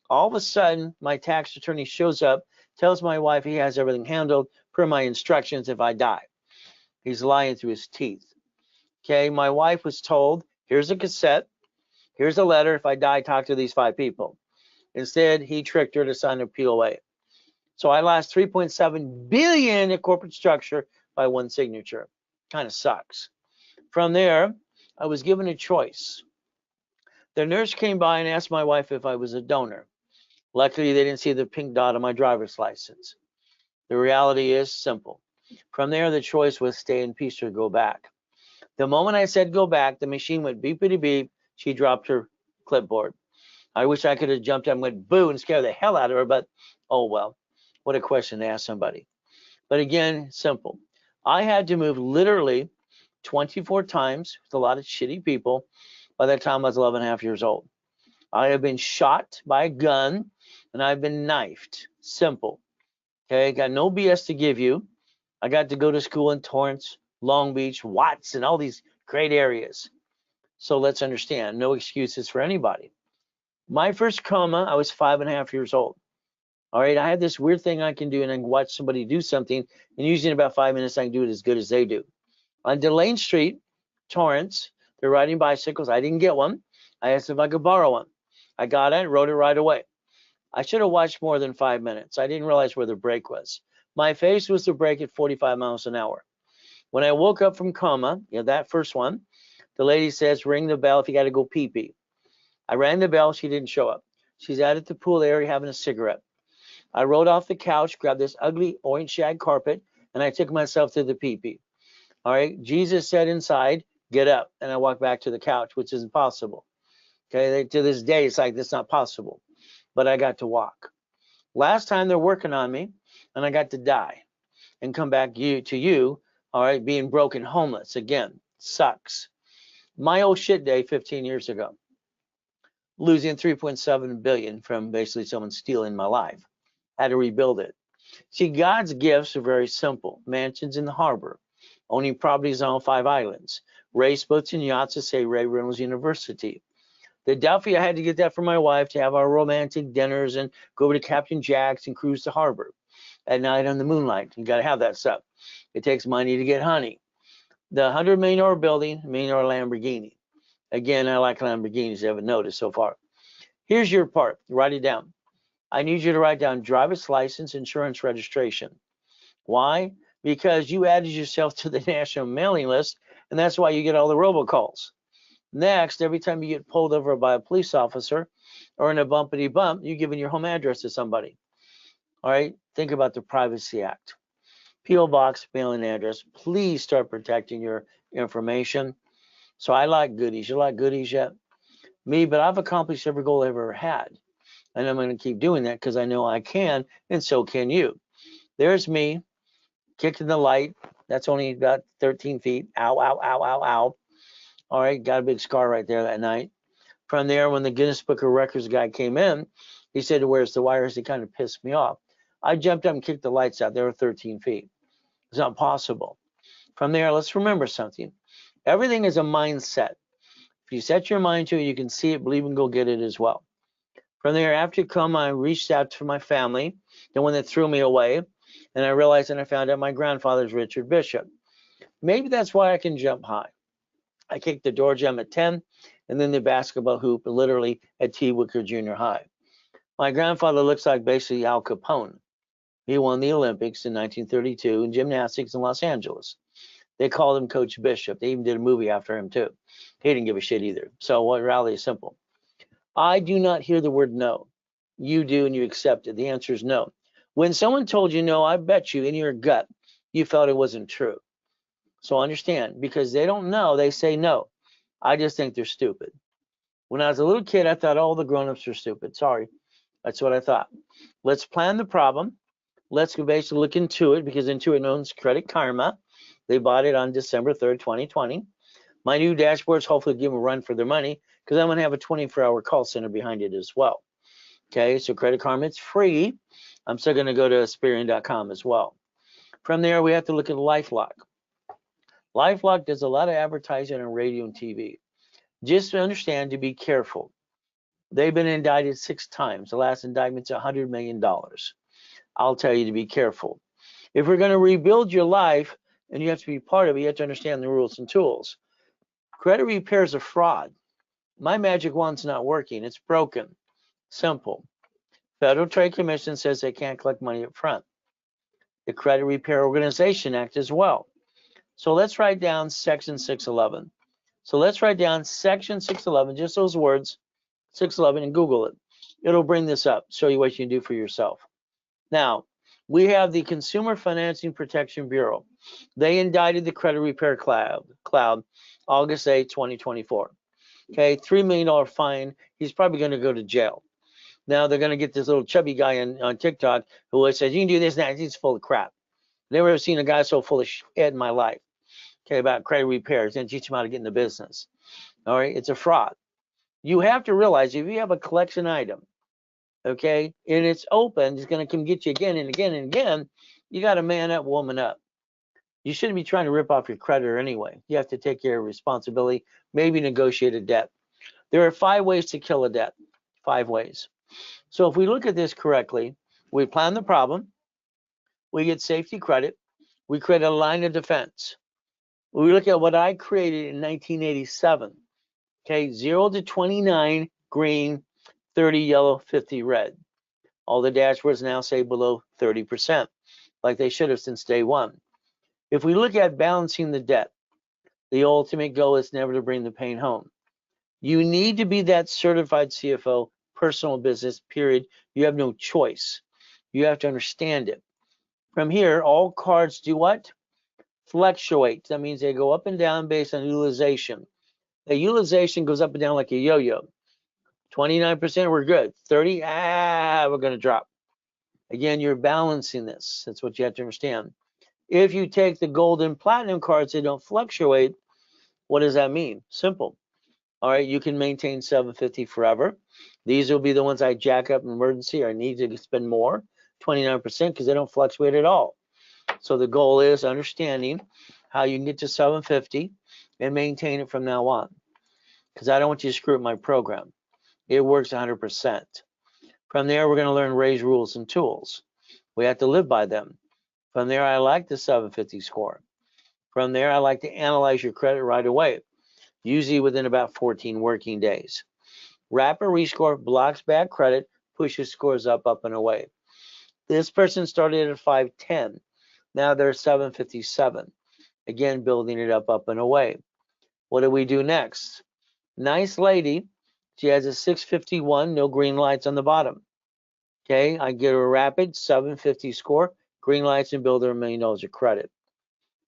S2: All of a sudden, my tax attorney shows up, tells my wife he has everything handled per my instructions if I die. He's lying through his teeth. Okay, my wife was told, here's a cassette, here's a letter, if I die, talk to these 5 people. Instead, he tricked her to sign a POA. So I lost 3.7 billion in corporate structure by one signature. Kind of sucks. From there, I was given a choice. The nurse came by and asked my wife if I was a donor. Luckily, they didn't see the pink dot on my driver's license. The reality is simple. From there, the choice was stay in peace or go back. The moment I said go back, the machine went beepity beep. She dropped her clipboard. I wish I could have jumped up and went boo and scared the hell out of her, but oh well. What a question to ask somebody. But again, simple. I had to move literally 24 times with a lot of shitty people by the time I was 11 and a half years old. I have been shot by a gun and I've been knifed. Simple. Okay, got no BS to give you. I got to go to school in Torrance, Long Beach, Watts, and all these great areas. So let's understand, no excuses for anybody. My first coma, I was 5.5 years old. All right, I had this weird thing I can do, and I can watch somebody do something, and usually in about 5 minutes, I can do it as good as they do. On Delane Street, Torrance, they're riding bicycles. I didn't get one. I asked if I could borrow one. I got it, rode it right away. I should have watched more than 5 minutes. I didn't realize where the brake was. My face was the brake at 45 miles an hour. When I woke up from coma, that first one, the lady says, ring the bell if you got to go pee-pee. I rang the bell. She didn't show up. She's out at the pool area having a cigarette. I rolled off the couch, grabbed this ugly orange shag carpet, and I took myself to the pee-pee. All right, Jesus said inside, get up. And I walked back to the couch, which is impossible. Okay, to this day, it's like, that's not possible. But I got to walk. Last time they're working on me, and I got to die and come back to you, all right, being broken homeless. Again, sucks. My old shit day 15 years ago. Losing 3.7 billion from basically someone stealing my life. Had to rebuild it. See, God's gifts are very simple. Mansions in the harbor, owning properties on all 5 islands, race boats and yachts to say Ray Reynolds University. The Duffy, I had to get that for my wife to have our romantic dinners and go over to Captain Jack's and cruise the harbor at night on the moonlight. You got to have that stuff. It takes money to get honey. The $100 million building, $1 million Lamborghini. Again, I like Lamborghinis, you haven't noticed so far. Here's your part. Write it down. I need you to write down driver's license, insurance, registration. Why? Because you added yourself to the national mailing list, and that's why you get all the robocalls. Next, every time you get pulled over by a police officer or in a bumpity bump, you're giving your home address to somebody. All right, think about the Privacy Act. P.O. Box, mailing address. Please start protecting your information. So I like goodies. You like goodies yet? Me, but I've accomplished every goal I ever had. And I'm going to keep doing that because I know I can, and so can you. There's me, kicked in the light. That's only about 13 feet. Ow, ow, ow, ow, ow. All right, got a big scar right there that night. From there, when the Guinness Book of Records guy came in, he said, where's the wires? He kind of pissed me off. I jumped up and kicked the lights out. They were 13 feet. It's not possible. From there, let's remember something. Everything is a mindset. If you set your mind to it, you can see it, believe, and go get it as well. From there, after coma, I reached out to my family, the one that threw me away, and I realized and I found out my grandfather's Richard Bishop. Maybe that's why I can jump high. I kicked the door jump at 10, and then the basketball hoop literally at T. Wicker Junior High. My grandfather looks like basically Al Capone. He won the Olympics in 1932 in gymnastics in Los Angeles. They called him Coach Bishop. They even did a movie after him too. He didn't give a shit either. So what reality is simple. I do not hear the word no. You do, and you accept it. The answer is no. When someone told you no, I bet you in your gut, you felt it wasn't true. So understand, because they don't know, they say no. I just think they're stupid. When I was a little kid, I thought all the grown-ups are stupid. Sorry. That's what I thought. Let's plan the problem. Let's basically look into it, because Intuit owns Credit Karma. They bought it on December 3rd, 2020. My new dashboards hopefully give them a run for their money, because I'm going to have a 24-hour call center behind it as well. Okay, so Credit Karma, it's free. I'm still going to go to Experian.com as well. From there, we have to look at LifeLock. LifeLock does a lot of advertising on radio and TV. Just to understand, to be careful. They've been indicted 6 times. The last indictment's $100 million. I'll tell you to be careful. If we're going to rebuild your life, and you have to be part of it, you have to understand the rules and tools. Credit repair is a fraud. My magic wand's not working. It's broken. Simple. Federal Trade Commission says they can't collect money up front. The Credit Repair Organization Act as well. So let's write down Section 611. So let's write down Section 611, just those words, 611, and Google it. It'll bring this up, show you what you can do for yourself. Now, we have the Consumer Financing Protection Bureau. They indicted the Credit Repair Cloud August 8, 2024. Okay, $3 million fine. He's probably going to go to jail. Now they're going to get this little chubby guy on TikTok who always says, you can do this now. He's full of crap. Never ever seen a guy so full of shit in my life. Okay, about credit repairs and teach him how to get in the business. All right, it's a fraud. You have to realize if you have a collection item, okay, and it's open, it's going to come get you again and again and again, you got to man up, woman up. You shouldn't be trying to rip off your creditor anyway. You have to take care of responsibility, maybe negotiate a debt. There are 5 ways to kill a debt. 5 ways. So if we look at this correctly, we plan the problem, we get safety credit, we create a line of defense. We look at what I created in 1987. Okay, 0 to 29 green, 30 yellow, 50 red. All the dashboards now say below 30%, like they should have since day one. If we look at balancing the debt, the ultimate goal is never to bring the pain home. You need to be that certified CFO, personal business, period. You have no choice. You have to understand it. From here, all cards do what? Fluctuate. That means they go up and down based on utilization. The utilization goes up and down like a yo-yo. 29%, we're good. 30, we're going to drop. Again, you're balancing this. That's what you have to understand. If you take the gold and platinum cards, they don't fluctuate. What does that mean? Simple. All right, you can maintain 750 forever. These will be the ones I jack up in emergency or I need to spend more, 29%, because they don't fluctuate at all. So the goal is understanding how you can get to 750 and maintain it from now on, because I don't want you to screw up my program. It works 100%. From there, we're going to learn raise rules and tools. We have to live by them. From there, I like the 750 score. From there, I like to analyze your credit right away, usually within about 14 working days. Rapid rescore blocks bad credit, pushes scores up, and away. This person started at 510. Now they're 757. Again, building it up, and away. What do we do next? Nice lady. She has a 651, no green lights on the bottom. Okay, I get her a rapid 750 score, green lights, and build her $1 million of credit.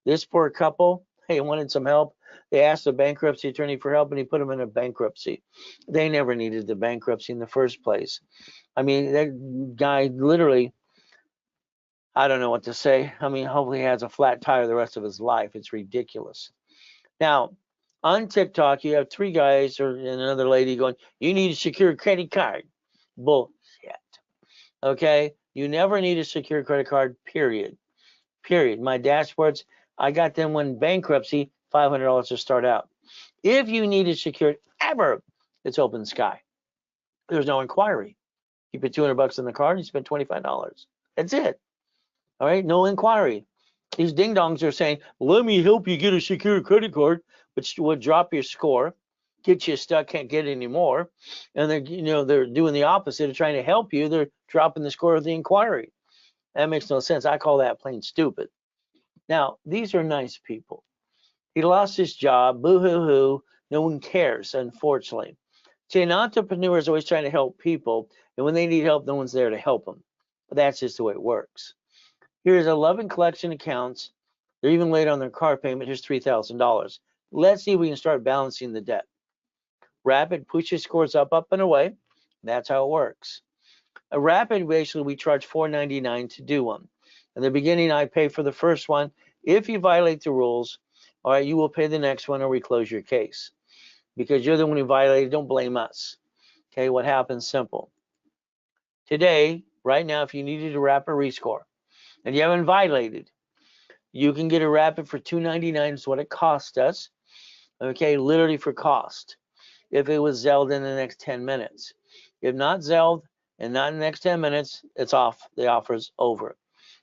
S2: This poor couple, they wanted some help. They asked the bankruptcy attorney for help, and he put them in a bankruptcy. They never needed the bankruptcy in the first place. I mean, that guy literally, I don't know what to say. I mean, hopefully he has a flat tire the rest of his life. It's ridiculous. Now, on TikTok, you have 3 guys and another lady going, you need a secure credit card. Bullshit. Okay? You never need a secure credit card, period. Period. My dashboards, I got them when bankruptcy, $500 to start out. If you need it secured ever, it's open sky. There's no inquiry. You put $200 in the card, you spend $25. That's it. All right, no inquiry. These ding dongs are saying, let me help you get a secure credit card, which will drop your score, get you stuck, can't get it anymore. And they're doing the opposite of trying to help you. They're dropping the score of the inquiry. That makes no sense. I call that plain stupid. Now, these are nice people. He lost his job, boo-hoo-hoo. No one cares, unfortunately. See, an entrepreneur is always trying to help people, and when they need help, no one's there to help them. But that's just the way it works. Here's 11 collection accounts. They're even late on their car payment. Here's $3,000. Let's see if we can start balancing the debt. Rapid pushes scores up, and away. That's how it works. A rapid, basically, we charge $4.99 to do one. In the beginning, I pay for the first one. If you violate the rules, all right, you will pay the next one or we close your case. Because you're the one who violated, don't blame us. Okay, what happens? Simple. Today, right now, if you needed a rapid rescore and you haven't violated, you can get a rapid for $2.99 is what it cost us. Okay, literally for cost. If it was Zelled in the next 10 minutes. If not Zelled and not in the next 10 minutes, it's off. The offer's over.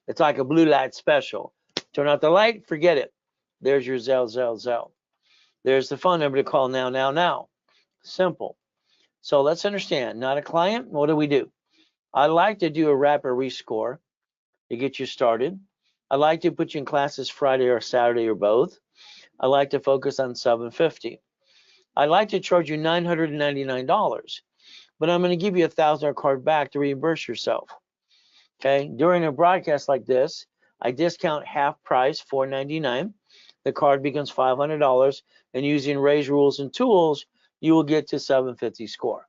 S2: It's like a blue light special. Turn out the light, forget it. There's your Zell. There's the phone number to call now. Simple. So let's understand, not a client, what do? I like to do a rapid rescore to get you started. I like to put you in classes Friday or Saturday or both. I like to focus on $750. I like to charge you $999, but I'm going to give you a $1,000 card back to reimburse yourself. Okay, during a broadcast like this, I discount half price, $4.99. The card becomes $500, and using Ray's rules and tools, you will get to $750 score.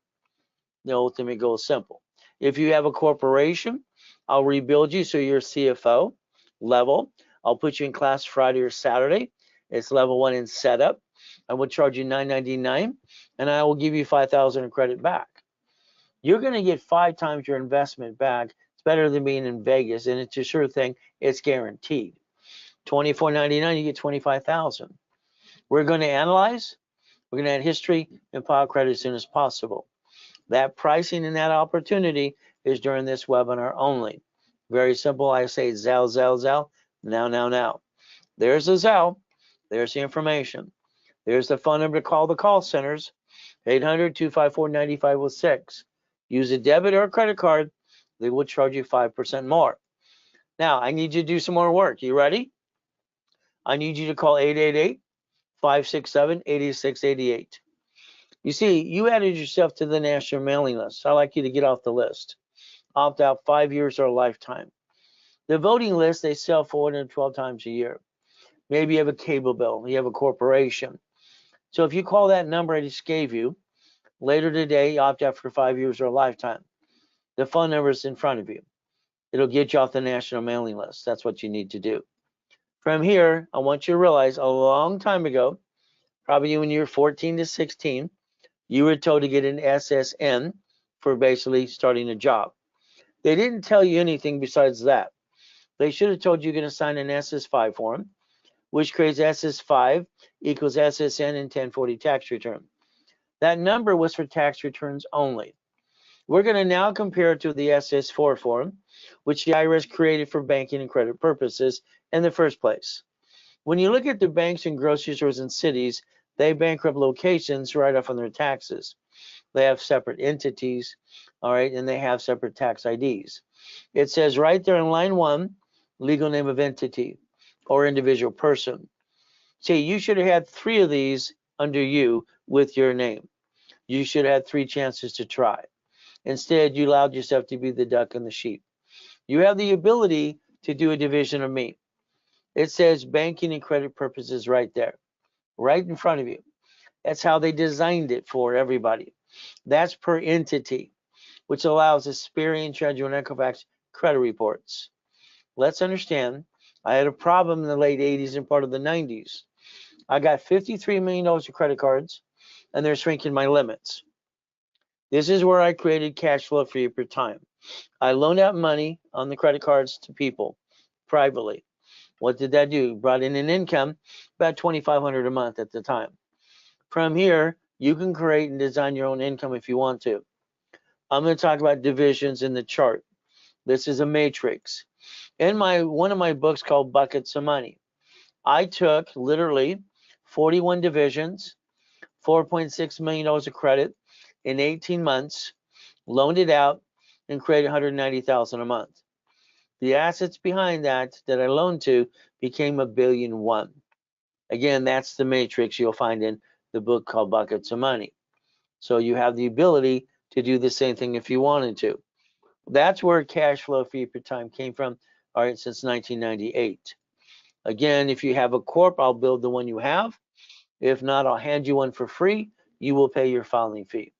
S2: The ultimate goal is simple. If you have a corporation, I'll rebuild you so you're CFO level. I'll put you in class Friday or Saturday. It's level 1 in setup. I will charge you $999, and I will give you $5,000 in credit back. You're going to get 5 times your investment back. It's better than being in Vegas, and it's a sure thing. It's guaranteed. $24.99, you get $25,000. We're going to analyze. We're going to add history and file credit as soon as possible. That pricing and that opportunity is during this webinar only. Very simple. I say Zell. Now. There's the Zell. There's the information. There's the phone number to call the call centers, 800-254-9506. Use a debit or a credit card. They will charge you 5% more. Now, I need you to do some more work. You ready? I need you to call 888-567-8688. You see, you added yourself to the national mailing list. I'd like you to get off the list. Opt out 5 years or a lifetime. The voting list, they sell 412 times a year. Maybe you have a cable bill. You have a corporation. So if you call that number I just gave you, later today, you opt out for 5 years or a lifetime. The phone number is in front of you. It'll get you off the national mailing list. That's what you need to do. From here, I want you to realize a long time ago, probably when you were 14 to 16, you were told to get an SSN for basically starting a job. They didn't tell you anything besides that. They should have told you you're going to sign an SS5 form, which creates SS5 equals SSN and 1040 tax return. That number was for tax returns only. We're going to now compare it to the SS4 form, which the IRS created for banking and credit purposes in the first place. When you look at the banks and grocery stores in cities, they bankrupt locations right off on their taxes. They have separate entities, all right, and they have separate tax IDs. It says right there in line 1, legal name of entity or individual person. See, you should have had 3 of these under you with your name. You should have had 3 chances to try. Instead, you allowed yourself to be the duck and the sheep. You have the ability to do a division of me. It says banking and credit purposes right there, right in front of you. That's how they designed it for everybody. That's per entity, which allows Experian, Treasury, and Equifax credit reports. Let's understand, I had a problem in the late 80s and part of the 90s. I got $53 million of credit cards, and they're shrinking my limits. This is where I created cash flow for you per time. I loaned out money on the credit cards to people privately. What did that do? Brought in an income, about $2,500 a month at the time. From here, you can create and design your own income if you want to. I'm going to talk about divisions in the chart. This is a matrix. In one of my books called Buckets of Money, I took literally 41 divisions, $4.6 million of credit in 18 months, loaned it out, and created $190,000 a month. The assets behind that I loaned to became $1.1 billion. Again, that's the matrix you'll find in the book called Buckets of Money. So you have the ability to do the same thing if you wanted to. That's where cash flow fee per time came from, all right, since 1998. Again, if you have a corp, I'll build the one you have. If not, I'll hand you one for free. You will pay your filing fee.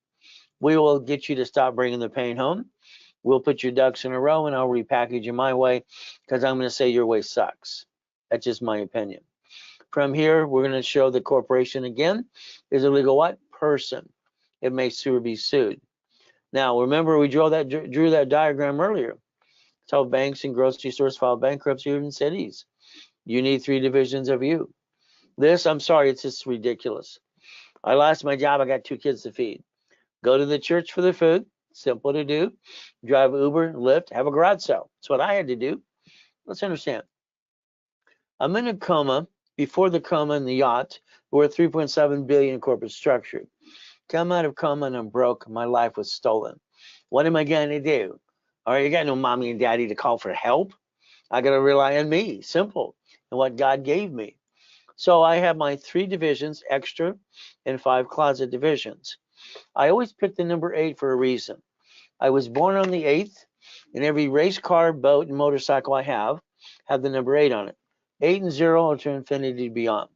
S2: We will get you to stop bringing the pain home. We'll put your ducks in a row, and I'll repackage you my way, because I'm going to say your way sucks. That's just my opinion. From here, we're going to show the corporation again is a legal what? Person. It may sue or be sued. Now, remember we drew that diagram earlier. It's how banks and grocery stores file bankruptcy in cities. You need 3 divisions of you. This, I'm sorry, it's just ridiculous. I lost my job. I got 2 kids to feed. Go to the church for the food. Simple to do. Drive Uber, Lyft, have a garage sale. That's what I had to do. Let's understand. I'm in a coma. Before the coma and the yacht, we're at 3.7 billion in corporate structure. Come out of coma and I'm broke. My life was stolen. What am I going to do? All right, you got no mommy and daddy to call for help. I got to rely on me. Simple. And what God gave me. So I have my 3 divisions, extra, and 5 closet divisions. I always pick the number 8 for a reason. I was born on the 8th, and every race car, boat, and motorcycle I have the number 8 on it. 8 and 0 or to infinity and beyond.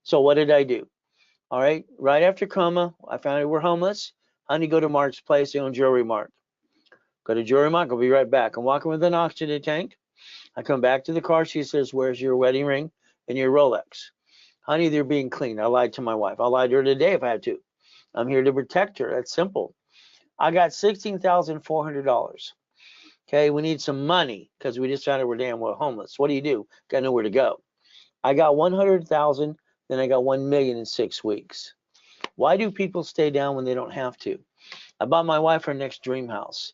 S2: So what did I do? All right, right after coma, I found out we're homeless. Honey, go to Mark's place. They own Jewelry Mark. Go to Jewelry Mark. I'll be right back. I'm walking with an oxygen tank. I come back to the car. She says, where's your wedding ring and your Rolex? Honey, they're being cleaned. I lied to my wife. I'll lie to her today if I had to. I'm here to protect her. That's simple. I got $16,400. Okay, we need some money because we just found out we're damn well homeless. What do? Got nowhere to go. I got 100,000, then I got 1 million in 6 weeks. Why do people stay down when they don't have to? I bought my wife her next dream house.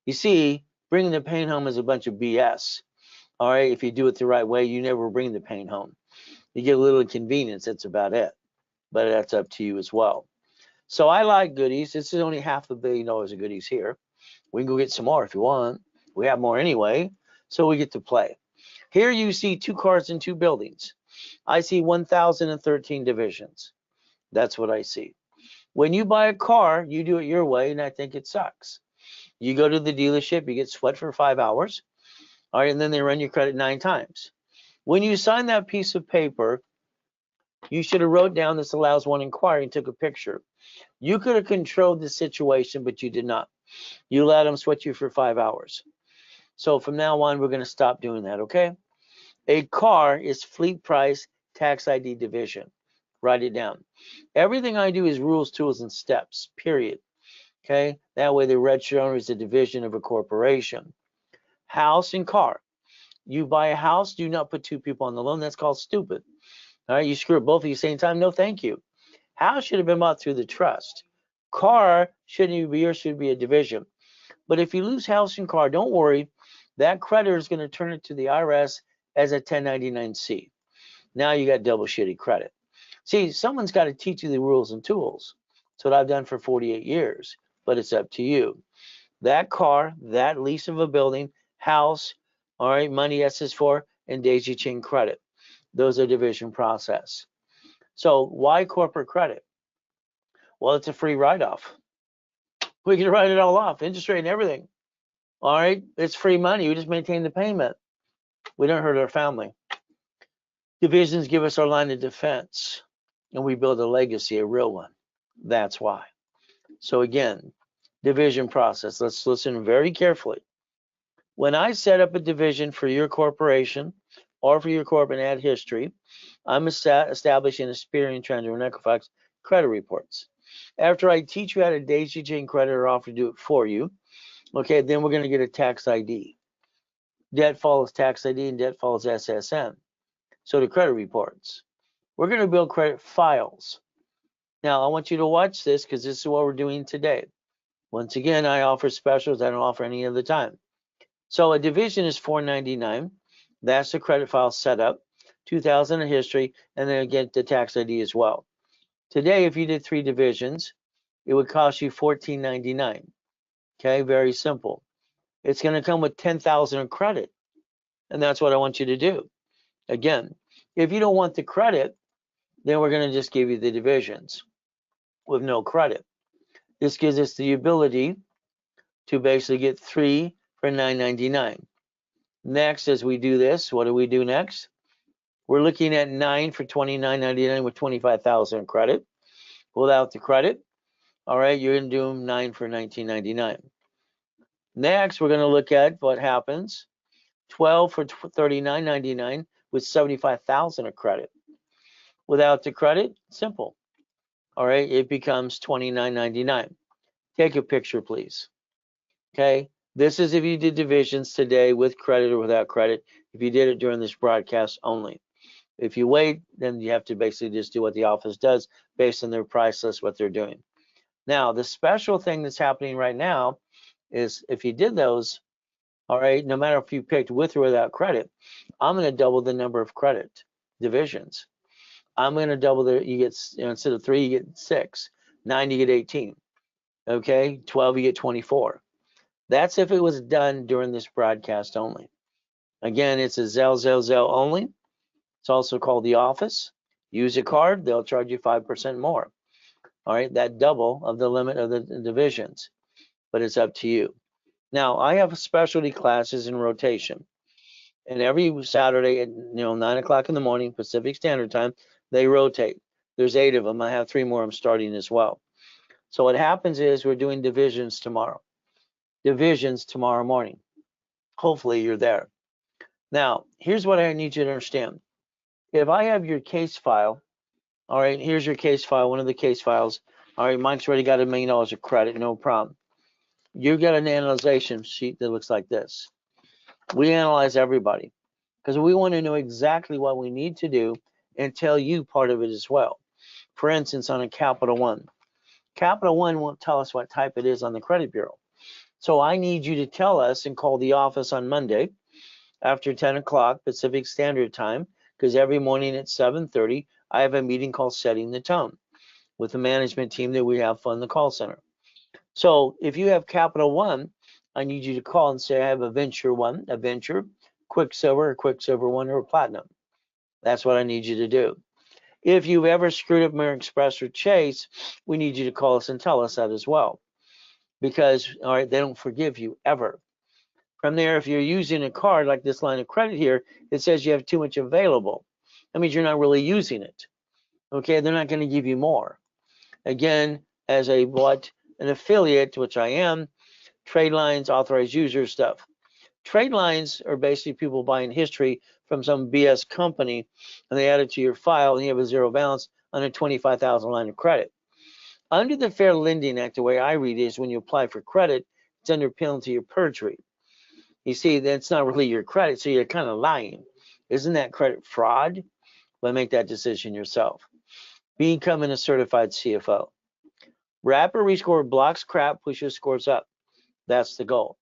S2: You see, bringing the pain home is a bunch of BS. All right, if you do it the right way, you never bring the pain home. You get a little inconvenience, that's about it. But that's up to you as well. So I like goodies. This is only $500 million of goodies here. We can go get some more if you want. We have more anyway, so we get to play. Here you see 2 cars in 2 buildings. I see 1,013 divisions. That's what I see. When you buy a car, you do it your way, and I think it sucks. You go to the dealership, you get sweat for 5 hours, all right, and then they run your credit 9 times. When you sign that piece of paper, you should have wrote down this allows one inquiry and took a picture. You could have controlled the situation, but you did not. You let them sweat you for 5 hours. So from now on, we're going to stop doing that, okay? A car is fleet price tax ID division. Write it down. Everything I do is rules, tools, and steps, period. Okay? That way the registered owner is a division of a corporation. House and car. You buy a house, do not put 2 people on the loan. That's called stupid. All right, you screw up both of you same time. No, thank you. House should have been bought through the trust. Car shouldn't even be yours, should be a division. But if you lose house and car, don't worry. That creditor is going to turn it to the IRS as a 1099-C. Now you got double shitty credit. See, someone's got to teach you the rules and tools. That's what I've done for 48 years, but it's up to you. That car, that lease of a building, house, all right, money SS4, and daisy chain credit. Those are division process. So why corporate credit? Well, it's a free write-off. We can write it all off, interest rate and everything. All right, it's free money. We just maintain the payment. We don't hurt our family. Divisions give us our line of defense, and we build a legacy, a real one. That's why. So again, division process. Let's listen very carefully. When I set up a division for your corporation or for your corporate ad history, I'm establishing a Experian Trend and Equifax credit reports. After I teach you how to daisy chain credit or offer to do it for you, okay, then we're going to get a tax ID. Debt follows tax ID and debt follows SSN. So the credit reports. We're going to build credit files. Now, I want you to watch this because this is what we're doing today. Once again, I offer specials I don't offer any other time. So a division is $4.99. That's the credit file setup, 2000 in history, and then get the tax ID as well. Today, if you did 3 divisions, it would cost you $14.99. Okay, very simple. It's going to come with 10,000 in credit, and that's what I want you to do. Again, if you don't want the credit, then we're going to just give you the divisions with no credit. This gives us the ability to basically get 3 for $9.99. Next, as we do this, what do we do next? We're looking at 9 for $29.99 with 25,000 credit. Without the credit, all right, you're going to do 9 for $19.99. Next, we're going to look at what happens. 12 for $39.99 with 75,000 of credit. Without the credit, simple. All right, it becomes $29.99. Take a picture, please. Okay, this is if you did divisions today with credit or without credit. If you did it during this broadcast only. If you wait, then you have to basically just do what the office does based on their price list, what they're doing. Now, the special thing that's happening right now is if you did those, all right, no matter if you picked with or without credit, I'm going to double the number of credit divisions. I'm going to double you get, instead of 3, you get 6. 9, you get 18. Okay, 12, you get 24. That's if it was done during this broadcast only. Again, it's a Zelle only. It's also called the office. Use a card, they'll charge you 5% more. All right, that double of the limit of the divisions, but it's up to you. Now, I have specialty classes in rotation, and every Saturday at 9 o'clock in the morning Pacific Standard Time, they rotate. There's 8 of them. I have 3 more I'm starting as well. So what happens is we're doing divisions tomorrow. Divisions tomorrow morning. Hopefully you're there. Now, here's what I need you to understand. If I have your case file, all right, here's your case file, one of the case files. All right, Mike's already got $1 million of credit, no problem. You've got an analyzation sheet that looks like this. We analyze everybody because we want to know exactly what we need to do and tell you part of it as well. For instance, on a Capital One. Capital One won't tell us what type it is on the credit bureau. So I need you to tell us and call the office on Monday after 10 o'clock Pacific Standard Time, because every morning at 7:30, I have a meeting called Setting the Tone with the management team that we have on the call center. So if you have Capital One, I need you to call and say, I have a Venture One, a Venture, Quicksilver, a Quicksilver One, or a Platinum. That's what I need you to do. If you've ever screwed up American Express or Chase, we need you to call us and tell us that as well. Because, all right, they don't forgive you ever. From there, if you're using a card like this line of credit here, it says you have too much available. That means you're not really using it. Okay, they're not going to give you more. Again, as an affiliate, which I am, trade lines, authorized user stuff. Trade lines are basically people buying history from some BS company, and they add it to your file, and you have a 0 balance on a 25,000 line of credit. Under the Fair Lending Act, the way I read it is when you apply for credit, it's under penalty of perjury. You see, that's not really your credit, so you're kind of lying. Isn't that credit fraud? Well, make that decision yourself. Becoming a certified CFO. Rapid rescore blocks crap, pushes scores up. That's the goal.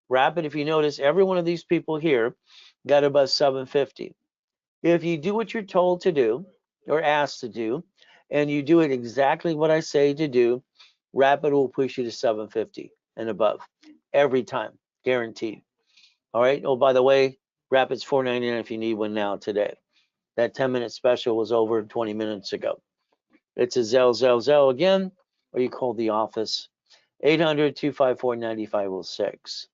S2: Rapid, if you notice, every one of these people here got above 750. If you do what you're told to do or asked to do, and you do it exactly what I say to do, Rapid will push you to 750 and above every time, guaranteed. All right. Oh, by the way, Rapid's $4.99 if you need one now today. That 10-minute special was over 20 minutes ago. It's a Zelle again, or you call the office, 800-254-9506.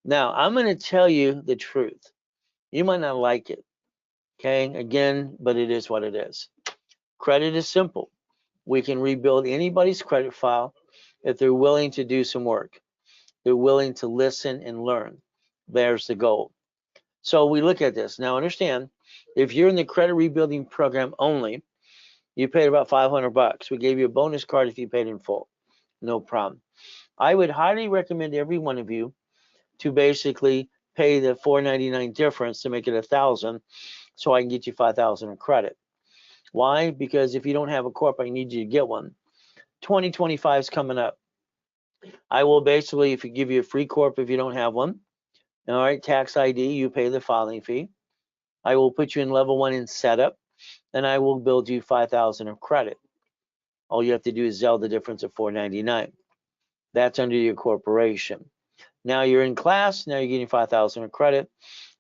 S2: Now, I'm going to tell you the truth. You might not like it, okay? Again, but it is what it is. Credit is simple. We can rebuild anybody's credit file if they're willing to do some work. They're willing to listen and learn. There's the goal. So we look at this. Now, understand, if you're in the credit rebuilding program only, you paid about $500. We gave you a bonus card if you paid in full. No problem. I would highly recommend every one of you to basically pay the $4.99 difference to make it $1,000, so I can get you $5,000 in credit. Why? Because if you don't have a corp, I need you to get one. 2025 is coming up. I will basically, if you give you a free corp if you don't have one, all right, tax ID, you pay the filing fee. I will put you in level 1 in setup, and I will build you 5,000 of credit. All you have to do is sell the difference of $499. That's under your corporation. Now you're in class, now you're getting 5,000 of credit,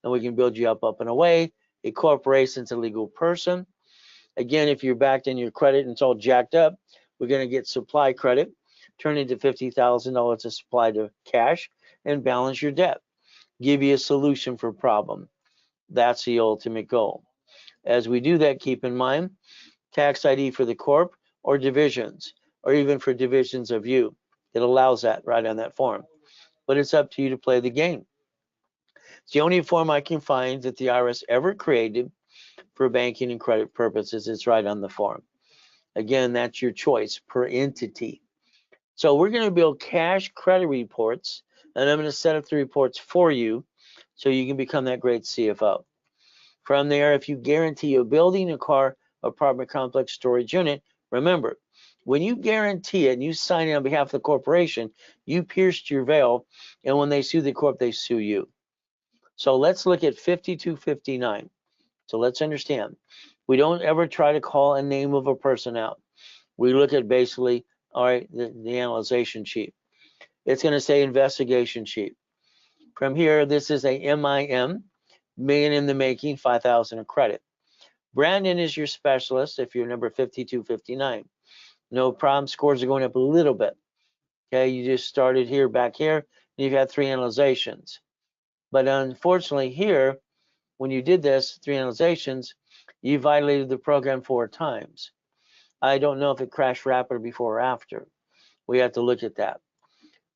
S2: and we can build you up and away. A corporation's a legal person. Again, if you're backed in your credit and it's all jacked up, we're going to get supply credit, turn into $50,000 of supply to cash, and balance your debt. Give you a solution for a problem. That's the ultimate goal. As we do that, keep in mind, tax ID for the corp or divisions, or even for divisions of you. It allows that right on that form. But it's up to you to play the game. It's the only form I can find that the IRS ever created for banking and credit purposes. It's right on the form. Again, that's your choice per entity. So we're going to build cash credit reports, and I'm going to set up the reports for you so you can become that great CFO. From there, if you guarantee a building, a car, apartment complex, storage unit, remember, when you guarantee it and you sign it on behalf of the corporation, you pierced your veil, and when they sue the corp, they sue you. So let's look at 5259. So let's understand, we don't ever try to call a name of a person out. We look at basically, all right, the analyzation sheet. It's going to say investigation sheet. From here, this is a MIM, million in the making, 5,000 of credit. Brandon is your specialist if you're number 5259. No problem, scores are going up a little bit. Okay, you just started here, back here, and you've had 3 analyzations. But unfortunately here, when you did this, 3 analyzations, you violated the program 4 times. I don't know if it crashed rapid before or after. We have to look at that.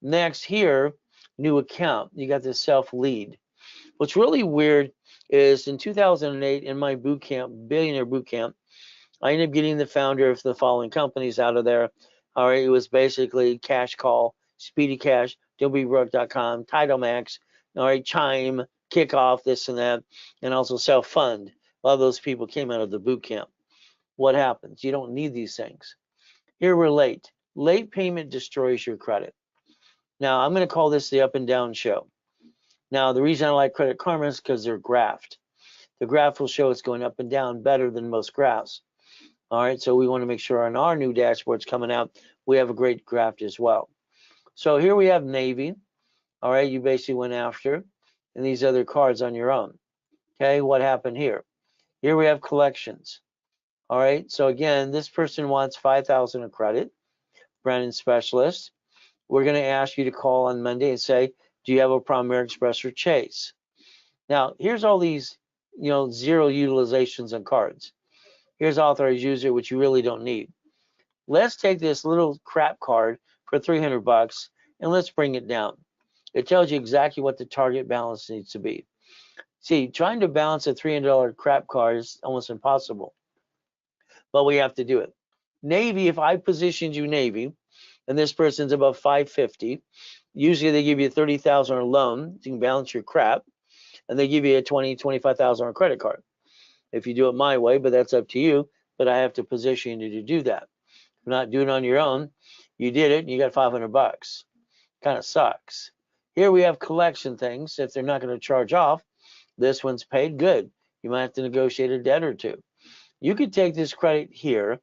S2: Next here, new account. You got the self-lead. What's really weird is in 2008, in my boot camp, billionaire boot camp, I ended up getting the founder of the following companies out of there. All right, it was basically Cash Call, Speedy Cash, WBrook.com, TitleMax, all right, Chime, Kickoff, this and that, and also Self-Fund. A lot of those people came out of the boot camp. What happens? You don't need these things. Here we're late. Late payment destroys your credit. Now, I'm going to call this the up and down show. Now, the reason I like Credit Karma is because they're graphed. The graph will show it's going up and down better than most graphs. All right, so we want to make sure on our new dashboards coming out, we have a great graph as well. So here we have Navy. All right, you basically went after, and these other cards on your own. Okay, what happened here? Here we have collections. All right, so again, this person wants 5,000 of credit, Brandon Specialist. We're going to ask you to call on Monday and say, do you have a problem, American Express or Chase? Now, here's all these, zero utilizations on cards. Here's authorized user, which you really don't need. Let's take this little crap card for 300 bucks and let's bring it down. It tells you exactly what the target balance needs to be. See, trying to balance a $300 crap card is almost impossible, but we have to do it. Navy, if I positioned you Navy, and this person's above 550, usually they give you 30,000 or loan, so you can balance your crap, and they give you a 20, 25,000 or credit card. If you do it my way, but that's up to you, but I have to position you to do that. If you're not doing it on your own, you did it, and you got 500 bucks. Kind of sucks. Here we have collection things. If they're not going to charge off, this one's paid, good. You might have to negotiate a debt or two. You could take this credit here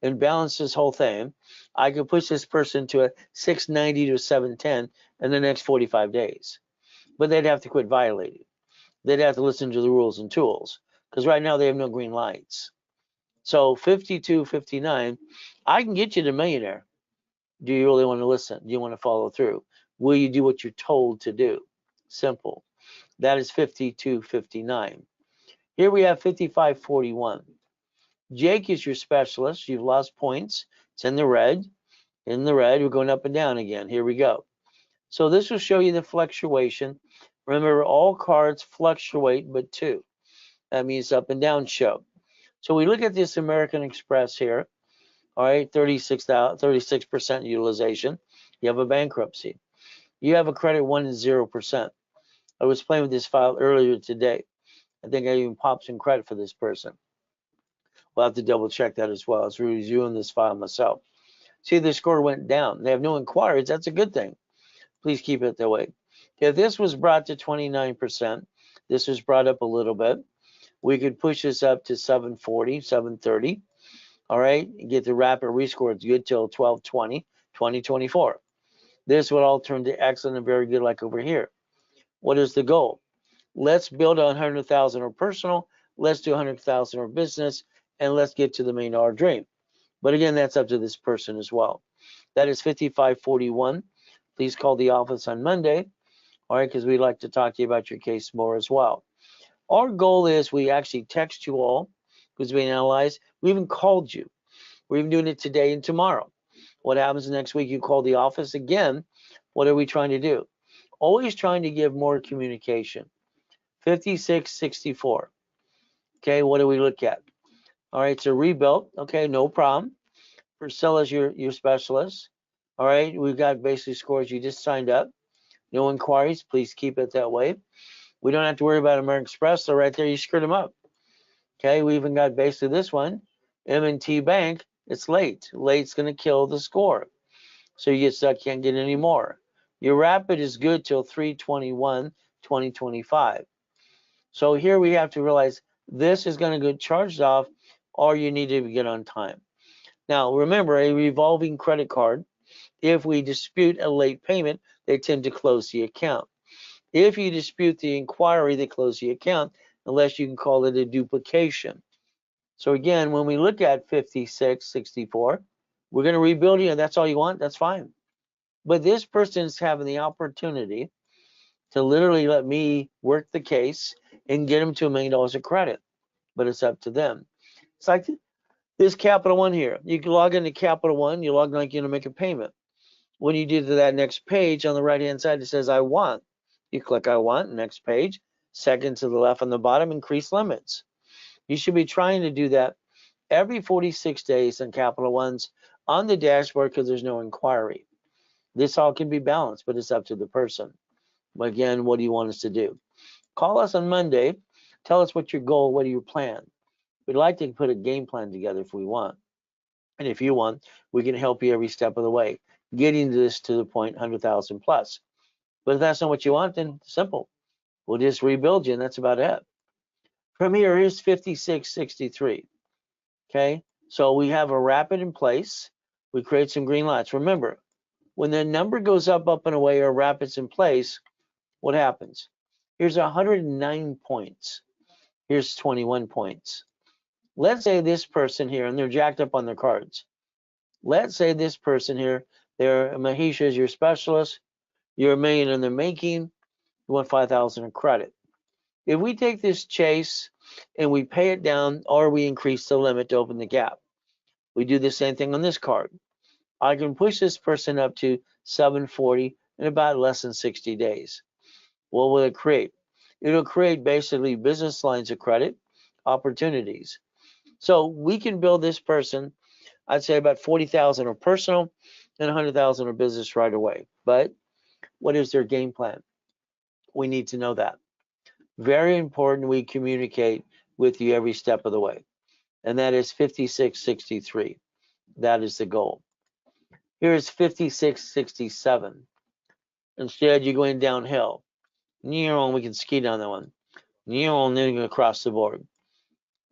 S2: and balance this whole thing. I could push this person to a 690 to 710 in the next 45 days. But they'd have to quit violating. They'd have to listen to the rules and tools, because right now they have no green lights. So 5259, I can get you to millionaire. Do you really want to listen? Do you want to follow through? Will you do what you're told to do? Simple. That is 5259. Here we have 5541. Jake is your specialist. You've lost points. It's in the red. In the red, we're going up and down again. Here we go. So this will show you the fluctuation. Remember, all cards fluctuate but 2. That means up and down show. So we look at this American Express here. All right, 36% utilization. You have a bankruptcy. You have a credit 1 and 0%. I was playing with this file earlier today. I think I even popped some credit for this person. We'll have to double check that as well. I was reviewing this file myself. See, the score went down. They have no inquiries. That's a good thing. Please keep it that way. If this was brought to 29%, this was brought up a little bit. We could push this up to 740, 730. All right, get the rapid rescore. It's good till 1220, 2024. This would all turn to excellent and very good, like over here. What is the goal? Let's build 100,000 or personal. Let's do 100,000 or business, and let's get to the $1 million dream. But again, that's up to this person as well. That is 5541. Please call the office on Monday, all right, because we'd like to talk to you about your case more as well. Our goal is we actually text you all because we analyze. We even called you. We're even doing it today and tomorrow. What happens next week? You call the office again. What are we trying to do? Always trying to give more communication. 5664. Okay, what do we look at? All right, so rebuilt. Okay, no problem. Priscilla's your specialist. All right, we've got basically scores. You just signed up. No inquiries. Please keep it that way. We don't have to worry about American Express. So right there, you screwed them up. Okay, we even got basically this one, M&T Bank. It's late. Late's going to kill the score. So you get stuck, can't get any more. Your rapid is good till 3/21, 2025. So here we have to realize this is going to get charged off, or you need to get on time. Now, remember, a revolving credit card, if we dispute a late payment, they tend to close the account. If you dispute the inquiry, they close the account, unless you can call it a duplication. So again, when we look at 5664, we're going to rebuild you, and that's all you want, that's fine. But this person is having the opportunity to literally let me work the case and get them to $1 million of credit, but it's up to them. It's like this Capital One here. You can log into Capital One, you log in like you're going to make a payment. When you do to that next page on the right-hand side, it says I want. You click I want, next page. Second to the left on the bottom, increase limits. You should be trying to do that every 46 days on Capital One's on the dashboard because there's no inquiry. This all can be balanced, but it's up to the person. But again, what do you want us to do? Call us on Monday. Tell us what's your goal, what are your plan? We'd like to put a game plan together if we want. And if you want, we can help you every step of the way, getting this to the point 100,000 plus. But if that's not what you want, then simple. We'll just rebuild you, and that's about it. From here, here's 5663. Okay, so we have a rapid in place. We create some green lights. Remember, when the number goes up and away, or rapid's in place, what happens? Here's 109 points. Here's 21 points. Let's say this person here, and they're jacked up on their cards. Let's say this person here, Mahisha is your specialist. You're $1 million in the making. You want 5,000 in credit. If we take this chase and we pay it down, or we increase the limit to open the gap, we do the same thing on this card. I can push this person up to 740 in about less than 60 days. What will it create? It'll create basically business lines of credit, opportunities. So we can build this person, I'd say about 40,000 of personal and 100,000 of business right away. But what is their game plan? We need to know that. Very important we communicate with you every step of the way. And that is 5663. That is the goal. Here's 5667. Instead, you're going downhill. We can ski down that one. And then across the board.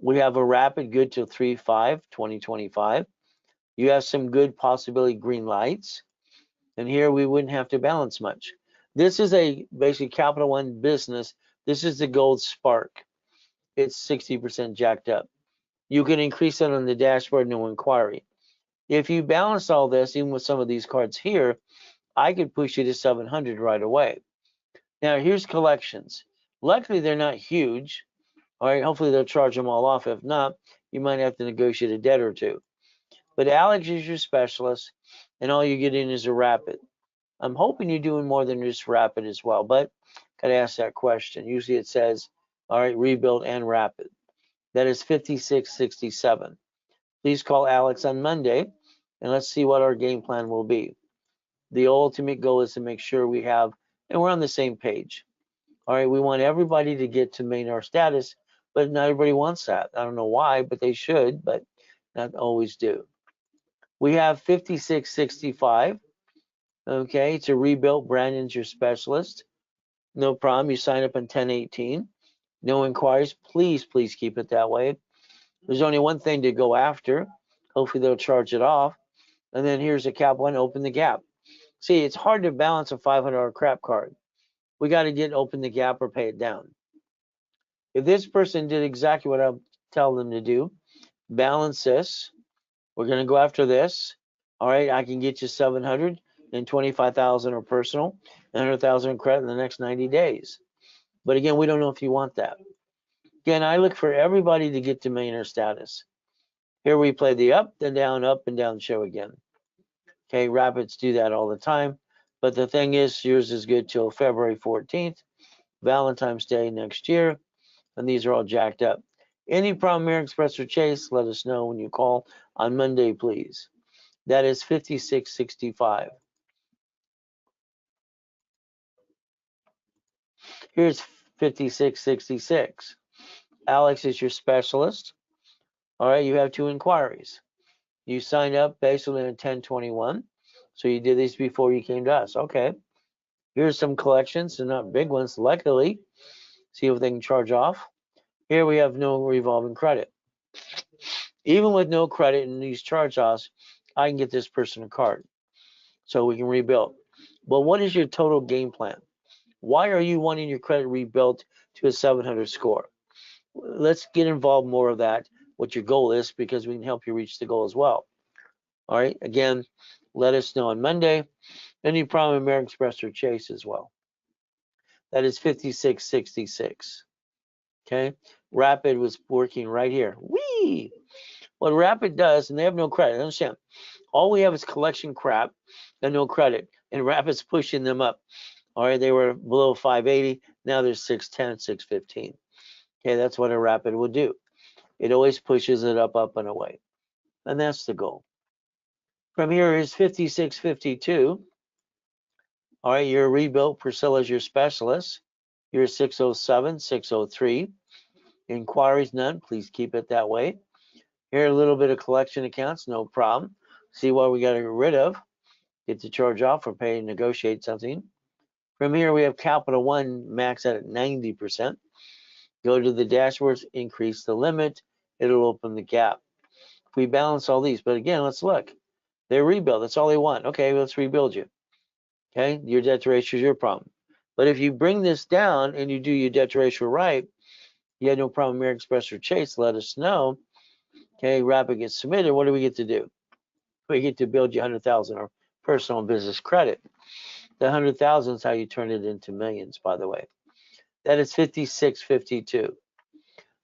S2: We have a rapid good till 3/5, 2025. You have some good possibility green lights. And here we wouldn't have to balance much. This is a basically Capital One business. This is the gold spark. It's 60% jacked up. You can increase it on the dashboard, no inquiry. If you balance all this, even with some of these cards here, I could push you to 700 right away. Now here's collections. Luckily, they're not huge. All right, hopefully they'll charge them all off. If not, you might have to negotiate a debt or two. But Alex is your specialist, and all you get in is a rapid. I'm hoping you're doing more than just rapid as well, but gotta ask that question. Usually it says, all right, rebuild and rapid. That is 5667. Please call Alex on Monday, and let's see what our game plan will be. The ultimate goal is to make sure we have, and we're on the same page. All right, we want everybody to get to millionaire status, but not everybody wants that. I don't know why, but they should, but not always do. We have 5665. Okay, to rebuild. Brandon's your specialist. No problem. You sign up on 10/18. No inquiries. Please keep it that way. There's only one thing to go after. Hopefully they'll charge it off. And then here's a cap one. Open the gap. See, it's hard to balance a $500 crap card. We got to get open the gap or pay it down. If this person did exactly what I'll tell them to do, balance this. We're going to go after this. All right, I can get you 700 and 25,000 or personal, 100,000 credit in the next 90 days. But again, we don't know if you want that. Again, I look for everybody to get to millionaire status. Here we play the up and down show again. Okay, Rapids do that all the time. But the thing is, yours is good till February 14th, Valentine's Day next year, and these are all jacked up. Any problem, American Express or Chase, let us know when you call on Monday, please. That is 5665. Here's 5666. Alex is your specialist. All right, you have 2 inquiries. You signed up basically in 1021. So you did these before you came to us. Okay. Here's some collections, and not big ones, luckily. See if they can charge off. Here we have no revolving credit. Even with no credit and these charge-offs, I can get this person a card. So we can rebuild. Well, what is your total game plan? Why are you wanting your credit rebuilt to a 700 score? Let's get involved more of that, what your goal is, because we can help you reach the goal as well. All right, again, let us know on Monday. Any problem, American Express or Chase as well. That is 5666. Okay, Rapid was working right here. Whee! What Rapid does, and they have no credit, understand, all we have is collection crap and no credit, and Rapid's pushing them up. All right, they were below 580, now they're 610, 615. Okay, that's what a Rapid would do. It always pushes it up, and away. And that's the goal. From here is 5652. All right, you're rebuilt. Priscilla's your specialist. You're 607, 603. Inquiries, none. Please keep it that way. Here, a little bit of collection accounts, no problem. See what we got to get rid of. Get the charge off or pay and negotiate something. From here, we have Capital One max out at 90%. Go to the dashboards, increase the limit. It'll open the gap. We balance all these, but again, let's look. They're rebuild. That's all they want. Okay, let's rebuild you. Okay, your debt ratio is your problem. But if you bring this down and you do your debt ratio right, you had no problem, American Express or Chase, let us know. Okay, Rapid gets submitted. What do we get to do? We get to build you 100,000 or personal and business credit. The 100,000 is how you turn it into millions, by the way. That is 5652.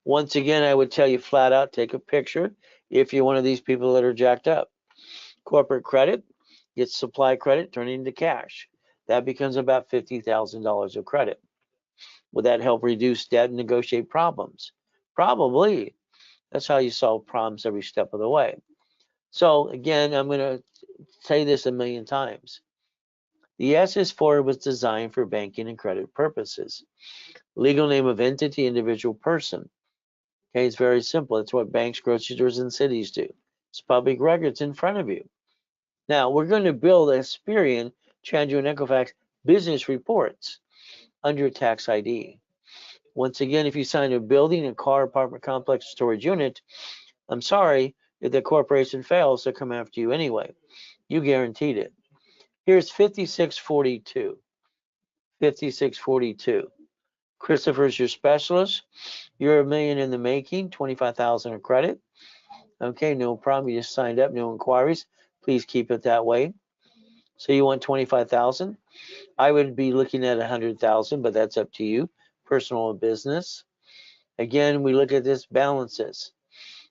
S2: Once again, I would tell you flat out, take a picture if you're one of these people that are jacked up. Corporate credit, get supply credit, turn it into cash. That becomes about $50,000 of credit. Would that help reduce debt and negotiate problems? Probably. That's how you solve problems every step of the way. So again, I'm going to say this a million times. The SS4 was designed for banking and credit purposes. Legal name of entity, individual person. Okay, it's very simple. It's what banks, grocery stores, and cities do. It's public records in front of you. Now, we're going to build Experian, Tranjo, and Equifax business reports under tax ID. Once again, if you sign a building, a car, apartment complex, storage unit, I'm sorry, if the corporation fails, they'll come after you anyway. You guaranteed it. Here's 5642. 5642. Christopher's your specialist. You're $1 million in the making, 25,000 of credit. Okay, no problem. You just signed up, no inquiries. Please keep it that way. So you want 25,000. I would be looking at 100,000, but that's up to you, personal or business. Again, we look at this balances.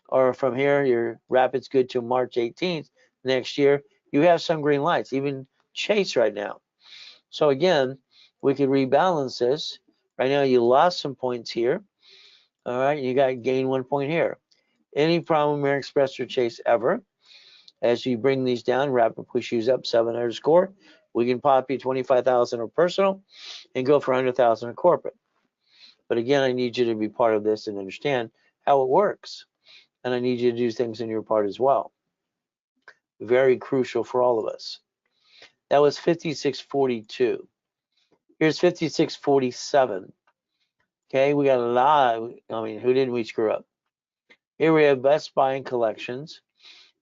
S2: Or from here, your Rapid's good till March 18th next year. You have some green lights, even Chase right now. So again, we could rebalance this. Right now, you lost some points here. All right, you got gain 1 point here. Any problem, American Express or Chase ever? As you bring these down, Rapid push you up 700 score. We can pop you 25,000 of personal and go for 100,000 of corporate. But again, I need you to be part of this and understand how it works. And I need you to do things in your part as well. Very crucial for all of us. That was 5642. Here's 5647. Okay, we got a lot. I mean, who didn't we screw up? Here we have Best Buy and Collections.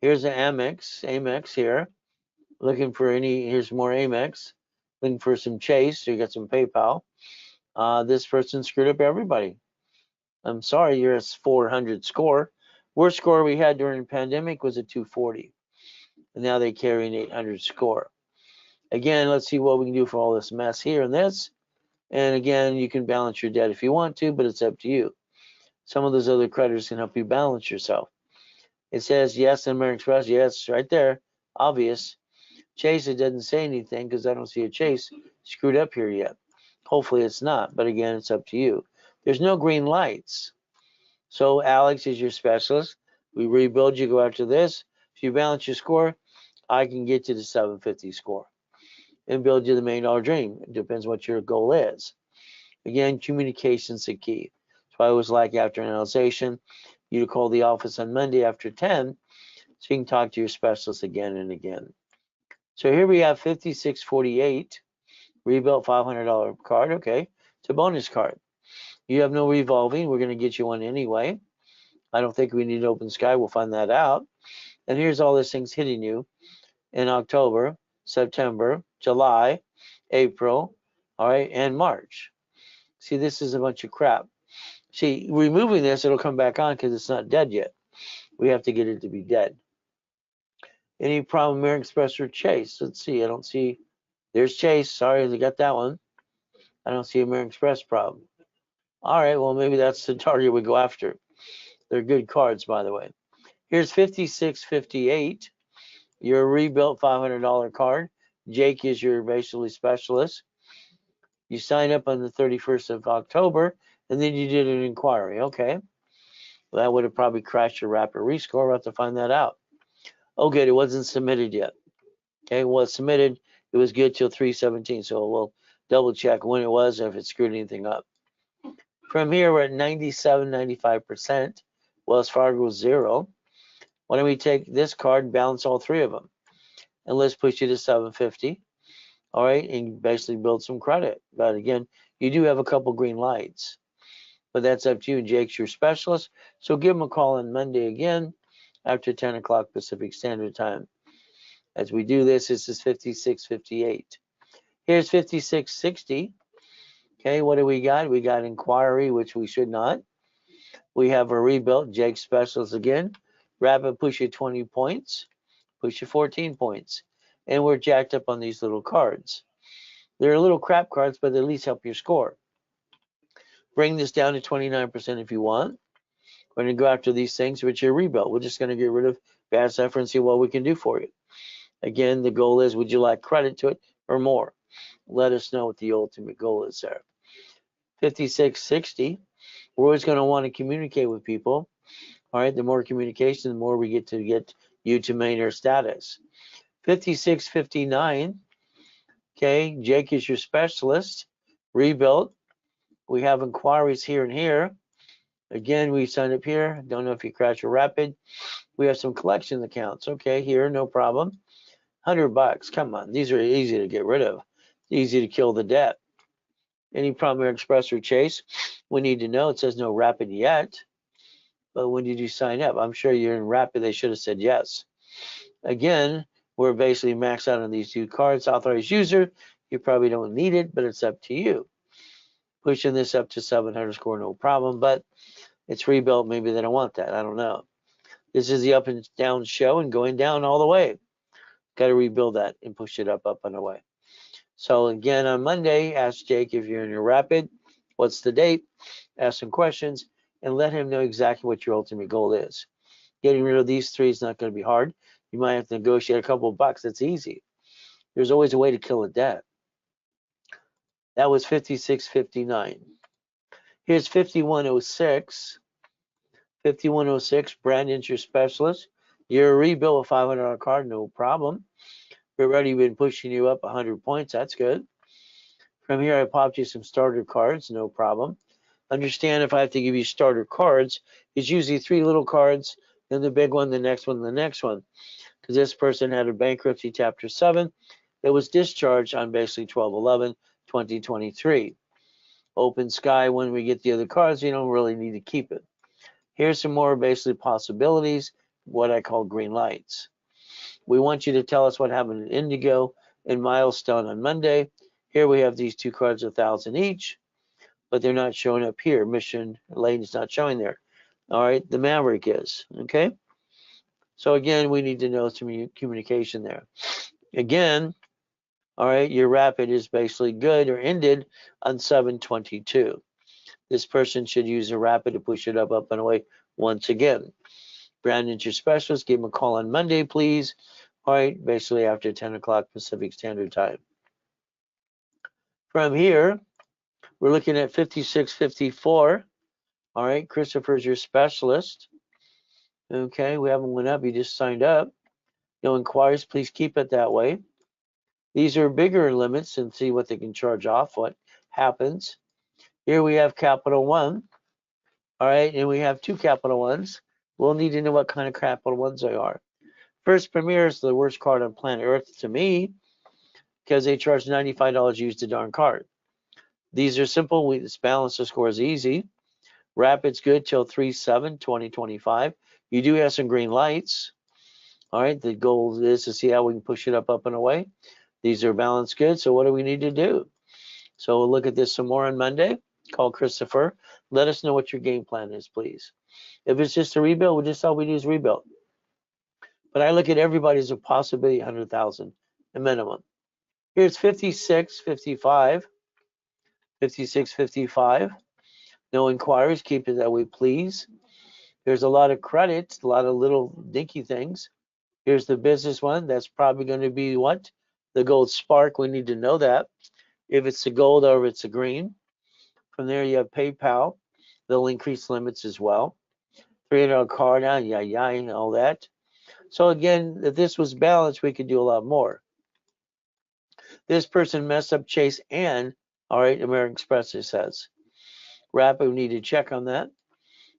S2: Here's an Amex here. Looking for here's more Amex. Looking for some Chase, so you got some PayPal. This person screwed up everybody. I'm sorry, you're a 400 score. Worst score we had during the pandemic was a 240. And now they carry an 800 score. Again, let's see what we can do for all this mess here and this. And again, you can balance your debt if you want to, but it's up to you. Some of those other creditors can help you balance yourself. It says yes in American Express. Yes, right there. Obvious. Chase, it doesn't say anything because I don't see a Chase screwed up here yet. Hopefully it's not, but again, it's up to you. There's no green lights. So Alex is your specialist. We rebuild, you go after this. If you balance your score, I can get you the 750 score and build you the $1 million dream. It depends what your goal is. Again, communication's the key. So I always like after analyzation, you to call the office on Monday after 10 so you can talk to your specialist again and again. So here we have 5648, rebuilt $500 card. Okay, it's a bonus card. You have no revolving. We're going to get you one anyway. I don't think we need open sky. We'll find that out. And here's all these things hitting you in October, September, July, April, all right, and March. See, this is a bunch of crap. See, removing this, it'll come back on because it's not dead yet. We have to get it to be dead. Any problem, American Express or Chase? Let's see. I don't see. There's Chase. Sorry, they got that one. I don't see American Express problem. All right, well, maybe that's the target we go after. They're good cards, by the way. Here's 5658. Your rebuilt $500 card. Jake is your basically specialist. You sign up on the 31st of October, and then you did an inquiry. Okay. Well, that would have probably crashed your rapid rescore. We'll have to find that out. Oh, good. It wasn't submitted yet. Okay. Well, it's submitted. It was good till 3/17. So we'll double check when it was and if it screwed anything up. From here, we're at 97, 95%. Wells Fargo was 0. Why don't we take this card and balance all three of them? And let's push you to 750. All right, and basically build some credit. But again, you do have a couple green lights. But that's up to you. Jake's your specialist. So give him a call on Monday again after 10 o'clock Pacific Standard Time. As we do this, this is 5658. Here's 5660. Okay, what do we got? We got inquiry, which we should not. We have a rebuilt, Jake specialist again. Rapid push you 20 points, push you 14 points. And we're jacked up on these little cards. They're little crap cards, but they at least help your score. Bring this down to 29% if you want. We're going to go after these things, which are rebuilt. We're just going to get rid of bad stuff and see what we can do for you. Again, the goal is, would you like credit to it or more? Let us know what the ultimate goal is there. 5660. We're always going to want to communicate with people. All right, the more communication, the more we get you to millionaire status. 5659. Okay, Jake is your specialist. Rebuilt. We have inquiries here and here. Again, we signed up here. Don't know if you crash or rapid. We have some collection accounts. Okay, here, no problem. $100. Come on, these are easy to get rid of. Easy to kill the debt. Any problem, Express or Chase? We need to know. It says no rapid yet. But when did you sign up? I'm sure you're in rapid. They should have said yes. Again, we're basically maxed out on these two cards. Authorized user, you probably don't need it, but it's up to you. Pushing this up to 700 score, no problem, but it's rebuilt. Maybe they don't want that. I don't know. This is the up and down show and going down all the way. Got to rebuild that and push it up and away. So again, on Monday, ask Jake if you're in your rapid. What's the date? Ask some questions and let him know exactly what your ultimate goal is. Getting rid of these three is not going to be hard. You might have to negotiate a couple of bucks. That's easy. There's always a way to kill a debt. That was 5659. Here's 5106. 5106, Brandon's your specialist. You're a rebuild with $500 card, no problem. We've already been pushing you up 100 points. That's good. From here, I popped you some starter cards, no problem. Understand if I have to give you starter cards, it's usually 3 little cards, then the big one, the next one, the next one. because this person had a bankruptcy Chapter 7 that was discharged on basically 12/11/2023. Open sky when we get the other cards, you don't really need to keep it. Here's some more basically possibilities, what I call green lights. We want you to tell us what happened in Indigo and Milestone on Monday. Here we have these two cards, 1,000 each, but they're not showing up here. Mission Lane is not showing there. All right, the Maverick is, okay? So again, we need to know some communication there. Again, all right, your rapid is basically good or ended on 7/22. This person should use a rapid to push it up and away once again. Brandon's your specialist. Give him a call on Monday, please. All right, basically after 10 o'clock Pacific Standard Time. From here, we're looking at 5654. All right, Christopher's your specialist. Okay, we haven't went up. You just signed up. No inquiries, please keep it that way. These are bigger limits and see what they can charge off, what happens. Here we have Capital One. All right, and we have two Capital Ones. We'll need to know what kind of Capital Ones they are. First Premier is the worst card on planet Earth to me because they charge $95 to use the darn card. These are simple. This balance the score is easy. Rapid's good till 3/7/2025. You do have some green lights. All right, the goal is to see how we can push it up and away. These are balanced good, so what do we need to do? So we'll look at this some more on Monday. Call Christopher. Let us know what your game plan is, please. If it's just a rebuild, we just all we do is rebuild. But I look at everybody as a possibility 100,000, a minimum. Here's 5655. 5655. No inquiries, keep it that way, please. There's a lot of credit, a lot of little dinky things. Here's the business one. That's probably going to be what? The gold spark. We need to know that. If it's the gold or if it's a green. From there, you have PayPal. They'll increase limits as well. $300 card now, and all that. So again, if this was balanced, we could do a lot more. This person messed up Chase and, all right, American Express, it says. Rapid, we need to check on that.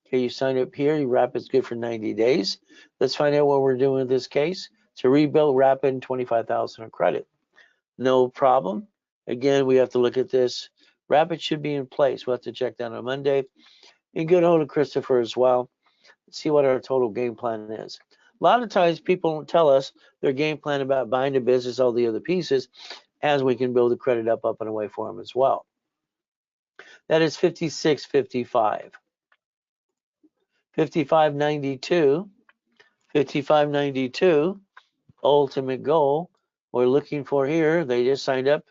S2: Okay, you sign up here. Your Rapid's good for 90 days. Let's find out what we're doing in this case. To rebuild Rapid and 25,000 of credit. No problem. Again, we have to look at this. Rapid should be in place. We'll have to check that on Monday. And get hold of Christopher as well. See what our total game plan is. A lot of times people don't tell us their game plan about buying the business, all the other pieces, as we can build the credit up and away for them as well. That is 5655. 5592. 5592. Ultimate goal we're looking for here. They just signed up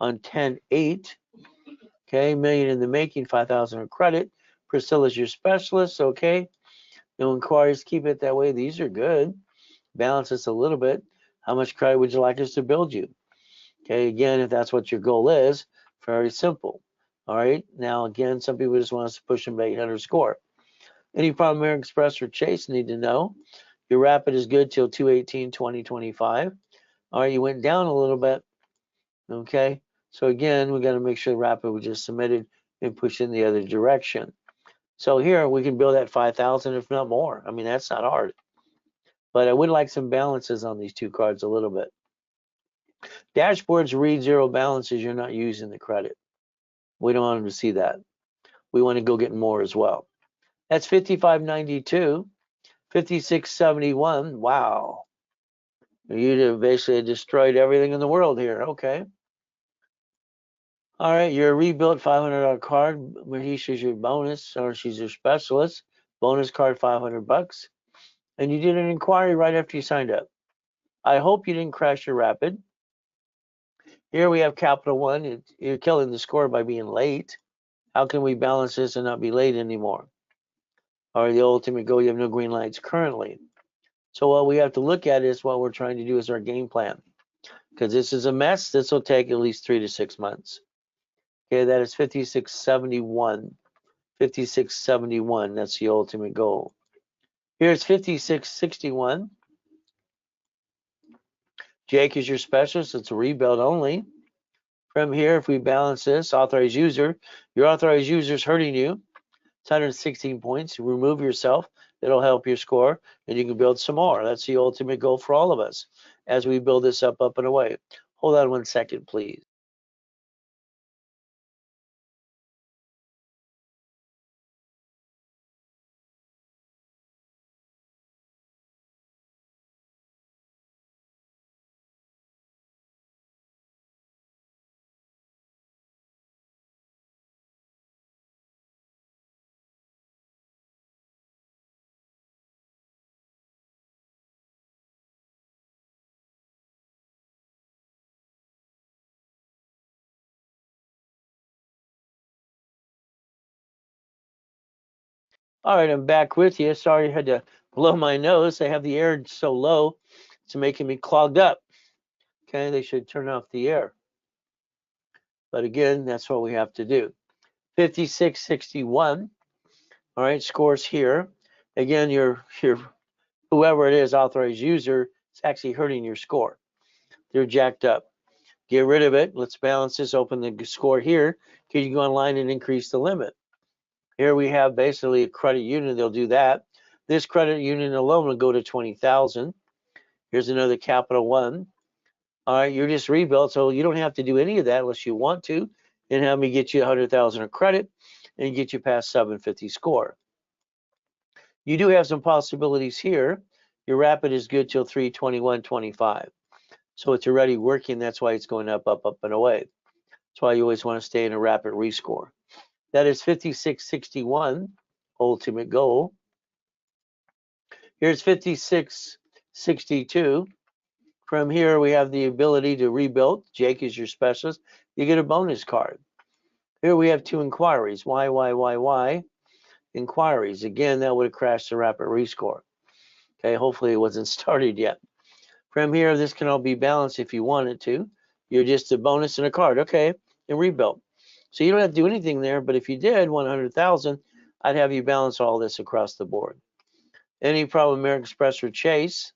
S2: on 10/8. Okay, million in the making, 5,000 of credit. Priscilla's your specialist. Okay. No inquiries, keep it that way. These are good. Balance this a little bit. How much credit would you like us to build you? Okay, again, if that's what your goal is, very simple. All right, now again, some people just want us to push them to 800 score. Any problem, American Express or Chase, need to know. Your Rapid is good till 2/18/2025. All right, you went down a little bit. Okay, so again, we got to make sure Rapid was just submitted and push in the other direction. So here we can build that 5,000, if not more. I mean, that's not hard. But I would like some balances on these two cards a little bit. Dashboards read zero balances. You're not using the credit. We don't want them to see that. We want to go get more as well. That's 5592, 5671. Wow. You basically destroyed everything in the world here. Okay. All right, you're a rebuilt $500 card. Mahisha's your bonus, or she's your specialist. Bonus card, $500. And you did an inquiry right after you signed up. I hope you didn't crash your Rapid. Here we have Capital One. You're killing the score by being late. How can we balance this and not be late anymore? Or the ultimate goal, you have no green lights currently. So what we have to look at is what we're trying to do is our game plan. Because this is a mess. This will take at least 3 to 6 months. Okay, that is 5671. 5671, that's the ultimate goal. Here's 5661. Jake is your specialist. It's a rebuild only. From here, if we balance this, authorized user, your authorized user is hurting you. It's 116 points. You remove yourself. It'll help your score, and you can build some more. That's the ultimate goal for all of us as we build this up and away. Hold on 1 second, please. All right, I'm back with you. Sorry I had to blow my nose. I have the air so low, it's making me clogged up. Okay, they should turn off the air. But again, that's what we have to do. 5661. All right, scores here. Again, your whoever it is, authorized user, it's actually hurting your score. They're jacked up. Get rid of it. Let's balance this. Open the score here. Can you go online and increase the limit? Here we have basically a credit union. They'll do that. This credit union alone will go to 20,000. Here's another Capital One. All right, you're just rebuilt, so you don't have to do any of that unless you want to, and have me get you 100,000 of credit and get you past 750 score. You do have some possibilities here. Your rapid is good till 321.25. So it's already working. That's why it's going up, up, up, and away. That's why you always want to stay in a rapid rescore. That is 5661, ultimate goal. Here's 5662. From here, we have the ability to rebuild. Jake is your specialist. You get a bonus card. Here we have 2 inquiries. Why? Inquiries. Again, that would have crashed the rapid rescore. Okay, hopefully it wasn't started yet. From here, this can all be balanced if you wanted to. You're just a bonus and a card. Okay, and rebuilt. So you don't have to do anything there, but if you did 100,000, I'd have you balance all this across the board. Any problem, American Express or Chase?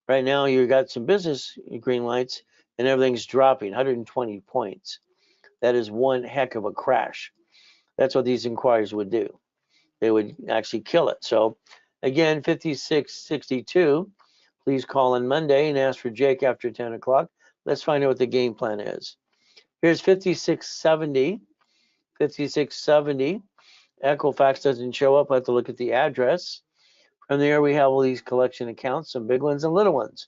S2: Right now, you got some business green lights, and everything's dropping 120 points. That is one heck of a crash. That's what these inquiries would do. They would actually kill it. So again, 5662. Please call on Monday and ask for Jake after 10 o'clock. Let's find out what the game plan is. Here's 5670. 5670. Equifax doesn't show up. I have to look at the address. From there, we have all these collection accounts, some big ones and little ones.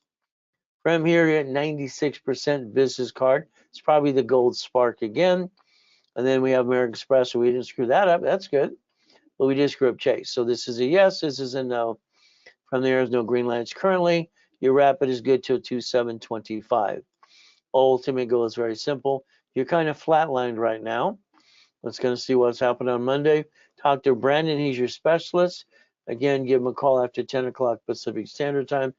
S2: From here, you're at 96% business card. It's probably the gold spark again. And then we have American Express, so we didn't screw that up. That's good. But we did screw up Chase. So this is a yes, this is a no. From there is no green lights currently. Your rapid is good till 2725. Ultimate goal is very simple. You're kind of flatlined right now. Let's going to see what's happened on Monday. Talk to Brandon. He's your specialist. Again, give him a call after 10 o'clock Pacific Standard Time.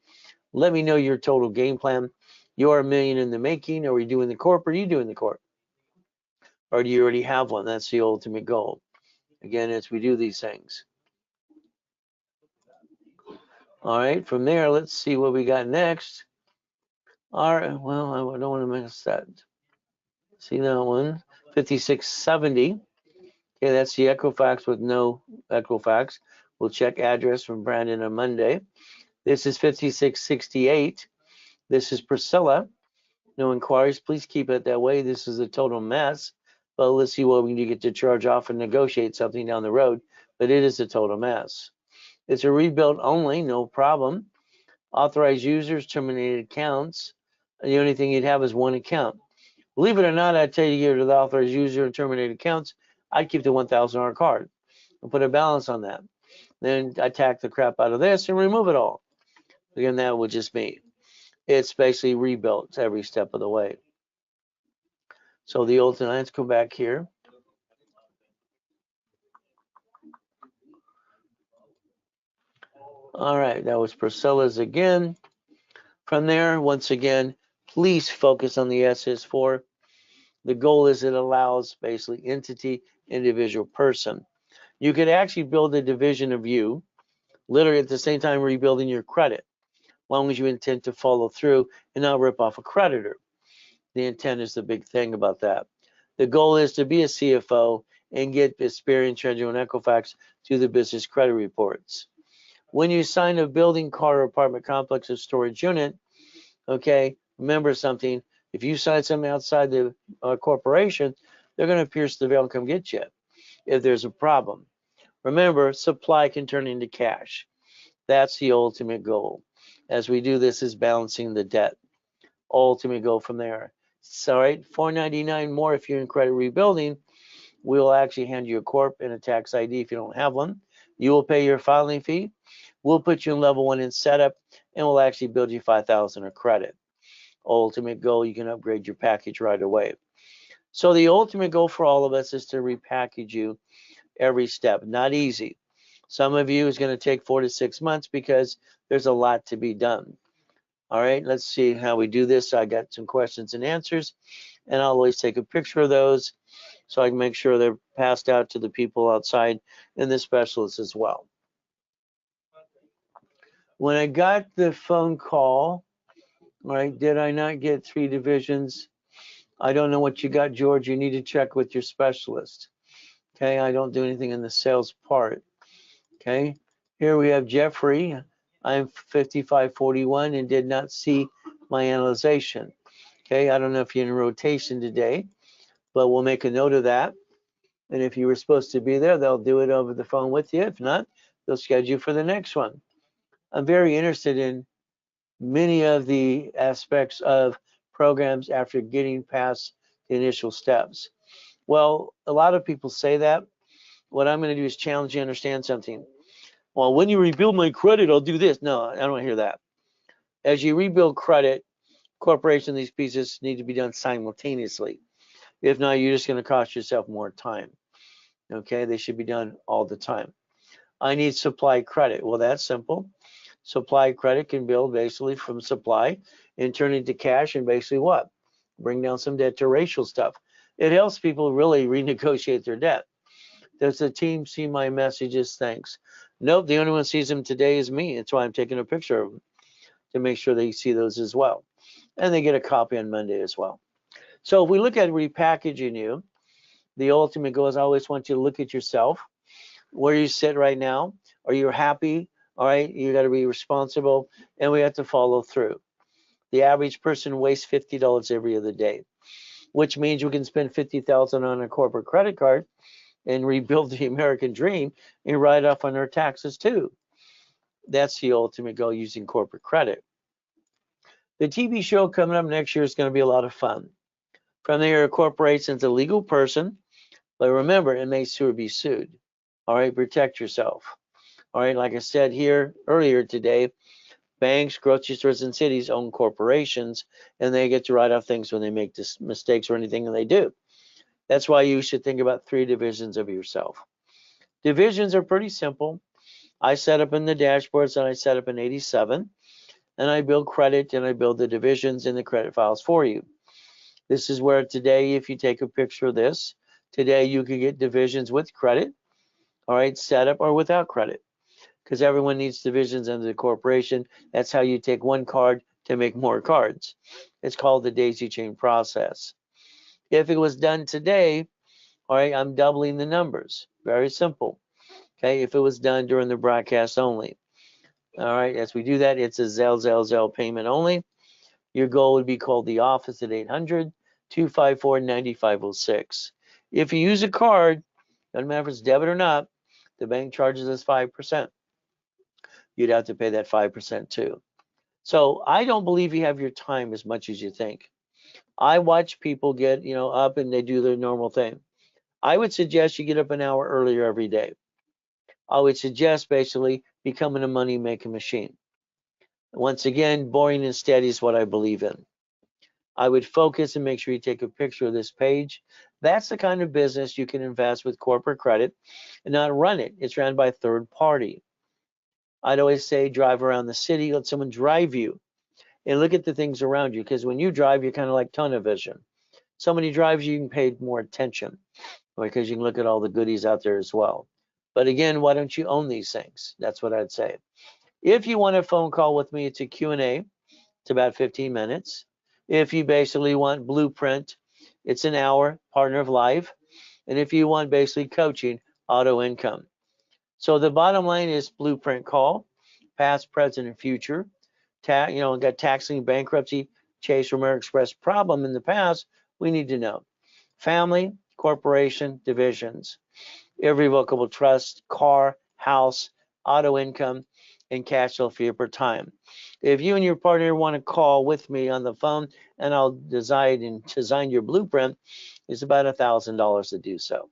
S2: Let me know your total game plan. You're $1 million in the making. Are we doing the corp or are you doing the corp? Or do you already have one? That's the ultimate goal. Again, as we do these things. All right, from there, let's see what we got next. All right, well, I don't want to miss that. See that one? 5670. Okay, that's the Equifax with no Equifax. We'll check address from Brandon on Monday. This is 5668. This is Priscilla. No inquiries. Please keep it that way. This is a total mess. But let's see what we can get to charge off and negotiate something down the road. But it is a total mess. It's a rebuild only, no problem. Authorized users, terminated accounts. The only thing you'd have is one account. Believe it or not, I'd tell you to get rid of the authorized user and terminated accounts. I'd keep the $1,000 card and put a balance on that. Then attack the crap out of this and remove it all. Again, that would just be. It's basically rebuilt every step of the way. So the ultimate, let's go back here. All right, that was Priscilla's again. From there, once again, please focus on the SS4. The goal is it allows basically entity, individual person. You could actually build a division of you, literally at the same time rebuilding your credit, as long as you intend to follow through and not rip off a creditor. The intent is the big thing about that. The goal is to be a CFO and get experience, treasure, and Equifax to the business credit reports. When you sign a building, car, or apartment complex or storage unit, okay, remember something. If you sign something outside the corporation, they're going to pierce the veil and come get you if there's a problem. Remember, supply can turn into cash. That's the ultimate goal. As we do this is balancing the debt. Ultimate goal from there. So, all right, $4.99 more if you're in credit rebuilding. We'll actually hand you a corp and a tax ID if you don't have one. You will pay your filing fee. We'll put you in level 1 in setup, and we'll actually build you $5,000 of credit. Ultimate goal, you can upgrade your package right away. So the ultimate goal for all of us is to repackage you every step. Not easy. Some of you is going to take 4 to 6 months because there's a lot to be done. All right, let's see how we do this. I got some questions and answers, and I'll always take a picture of those so I can make sure they're passed out to the people outside and the specialists as well. When I got the phone call, right, did I not get 3 divisions? I don't know what you got, George. You need to check with your specialist. Okay, I don't do anything in the sales part. Okay, here we have Jeffrey. I'm 5541 and did not see my analyzation. Okay, I don't know if you're in rotation today, but we'll make a note of that. And if you were supposed to be there, they'll do it over the phone with you. If not, they'll schedule you for the next one. I'm very interested in many of the aspects of programs after getting past the initial steps. Well, a lot of people say that. What I'm going to do is challenge you to understand something. Well, when you rebuild my credit, I'll do this. No, I don't hear that. As you rebuild credit, corporation, these pieces need to be done simultaneously. If not, you're just going to cost yourself more time. Okay, they should be done all the time. I need supply credit. Well, that's simple. Supply credit can build basically from supply and turn into cash and basically what? Bring down some debt to racial stuff. It helps people really renegotiate their debt. Does the team see my messages? Thanks. Nope, the only one sees them today is me. That's why I'm taking a picture of them to make sure they see those as well. And they get a copy on Monday as well. So if we look at repackaging you, the ultimate goal is I always want you to look at yourself, where you sit right now. Are you happy? All right, you got to be responsible, and we have to follow through. The average person wastes $50 every other day, which means we can spend $50,000 on a corporate credit card and rebuild the American dream and write off on our taxes too. That's the ultimate goal, using corporate credit. The TV show coming up next year is going to be a lot of fun. From there, a corporation's a legal person, but remember, it may sue or be sued. All right, protect yourself. All right, like I said here earlier today, banks, grocery stores, and cities own corporations, and they get to write off things when they make mistakes or anything, and they do. That's why you should think about 3 divisions of yourself. Divisions are pretty simple. I set up in the dashboards and I set up in 87, and I build credit and I build the divisions in the credit files for you. This is where today, if you take a picture of this, today you can get divisions with credit, all right, set up or without credit, because everyone needs divisions under the corporation. That's how you take one card to make more cards. It's called the daisy chain process. If it was done today, all right, I'm doubling the numbers. Very simple. Okay, if it was done during the broadcast only. All right, as we do that, it's a Zelle payment only. Your goal would be called the office at 800-254-9506. If you use a card, doesn't matter if it's debit or not, the bank charges us 5%. You'd have to pay that 5% too. So I don't believe you have your time as much as you think. I watch people get, up and they do their normal thing. I would suggest you get up an hour earlier every day. I would suggest basically becoming a money-making machine. Once again, boring and steady is what I believe in. I would focus and make sure you take a picture of this page. That's the kind of business you can invest with corporate credit and not run it. It's run by a third party. I'd always say drive around the city, let someone drive you, and look at the things around you, because when you drive, you're kind of like tunnel vision. Somebody drives you, you can pay more attention because you can look at all the goodies out there as well. But again, why don't you own these things? That's what I'd say. If you want a phone call with me, it's a Q&A. It's about 15 minutes. If you basically want blueprint, it's an hour, partner of life. And if you want basically coaching, auto income. So the bottom line is blueprint call. past, present, and future. Got taxing, bankruptcy, Chase, Romero Express problem in the past, we need to know. Family, corporation, divisions, irrevocable trust, car, house, auto income, and cash flow for per time. If you and your partner want to call with me on the phone and I'll design your blueprint, it's about $1,000 to do so.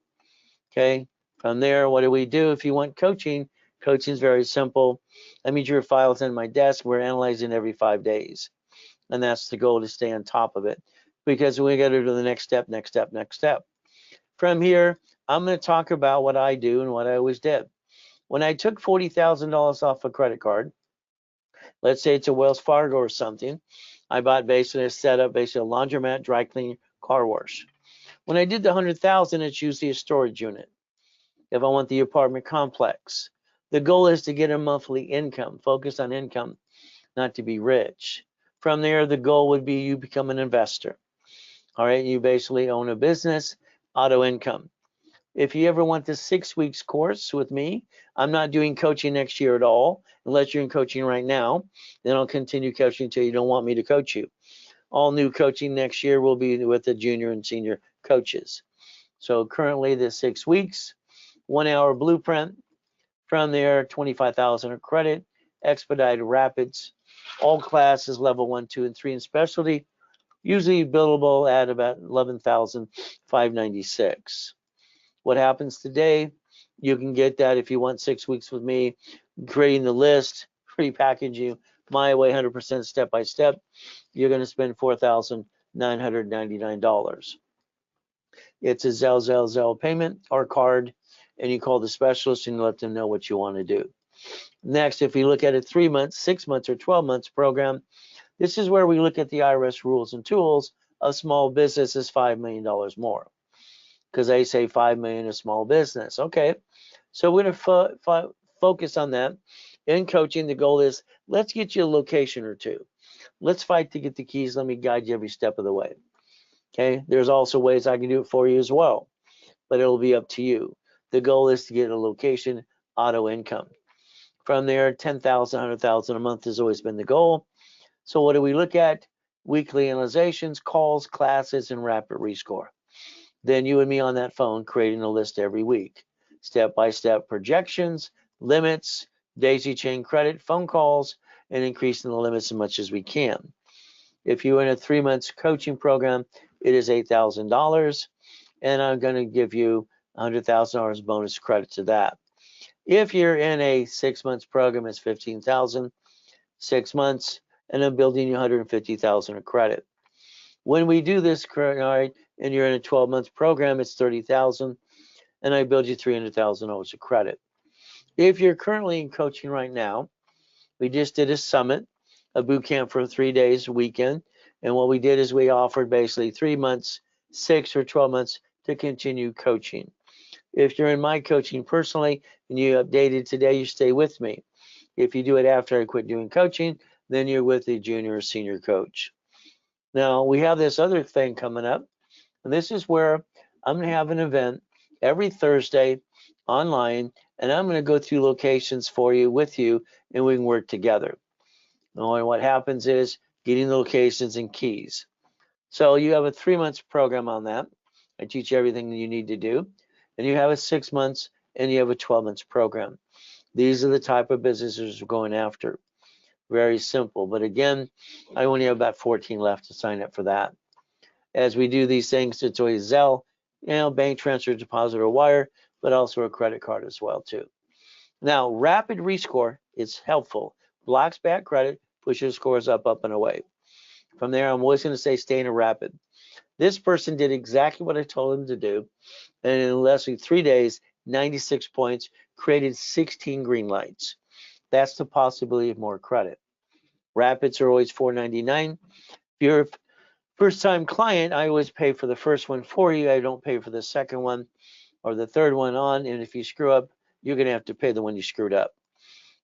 S2: Okay. From there, what do we do? If you want coaching, coaching is very simple. That means your file's in my desk. We're analyzing every 5 days. And that's the goal, to stay on top of it, because we got to do the next step, next step, next step. From here, I'm going to talk about what I do and what I always did. When I took $40,000 off a credit card, let's say it's a Wells Fargo or something, I bought basically a setup, basically a laundromat, dry cleaning, car wash. When I did the 100,000, it's usually a storage unit. If I want the apartment complex, the goal is to get a monthly income, focus on income, not to be rich. From there, the goal would be you become an investor. All right, you basically own a business, auto income. If you ever want the 6 weeks course with me, I'm not doing coaching next year at all, unless you're in coaching right now. Then I'll continue coaching until you don't want me to coach you. All new coaching next year will be with the junior and senior coaches. So currently the 6 weeks, 1 hour blueprint. From there, 25,000 of credit, expedited rapids, all classes level 1, 2, and 3 in specialty, usually billable at about 11,596. What happens today? You can get that if you want 6 weeks with me, creating the list, pre-package you my way, 100% step by step. You're going to spend $4,999. It's a Zelle payment or card, and you call the specialist and let them know what you want to do. Next, if we look at a 3 months, 6 months, or 12 months program, this is where we look at the IRS rules and tools. A small business is $5 million more, because they say 5 million is small business. Okay, so we're going to focus on that. In coaching, the goal is, let's get you a location or two. Let's fight to get the keys. Let me guide you every step of the way. Okay, there's also ways I can do it for you as well, but it'll be up to you. The goal is to get a location, auto income. From there, 10,000, 100,000 a month has always been the goal. So what do we look at? Weekly analyzations, calls, classes, and rapid rescore. Then you and me on that phone creating a list every week. Step-by-step projections, limits, daisy chain credit, phone calls, and increasing the limits as much as we can. If you're in a 3 months coaching program, it is $8,000, and I'm going to give you $100,000 bonus credit to that. If you're in a 6 months program, it's $15,000, 6 months, and I'm building you $150,000 of credit. When we do this, all right, and you're in a 12 months program, it's $30,000, and I build you $300,000 of credit. If you're currently in coaching right now, we just did a summit, a boot camp for 3 days, a weekend, and what we did is we offered basically 3 months, 6 or 12 months to continue coaching. If you're in my coaching personally and you updated today, you stay with me. If you do it after I quit doing coaching, then you're with the junior or senior coach. Now, we have this other thing coming up, and this is where I'm going to have an event every Thursday online, and I'm going to go through locations for you, with you, and we can work together. And what happens is getting the locations and keys. So you have a 3 months program on that. I teach you everything that you need to do. And you have a 6 months and you have a 12 months program. These are the type of businesses we're going after. Very simple. But again, I only have about 14 left to sign up for that. As we do these things, it's always Zelle, bank transfer, deposit, or wire, but also a credit card as well too. Now, rapid rescore is helpful. Blocks bad credit, pushes scores up, and away. From there, I'm always going to say stay in a rapid. This person did exactly what I told him to do, and in less than 3 days, 96 points, created 16 green lights. That's the possibility of more credit. Rapids are always $4.99. If you're a first-time client, I always pay for the first one for you. I don't pay for the second one or the third one on, and if you screw up, you're going to have to pay the one you screwed up.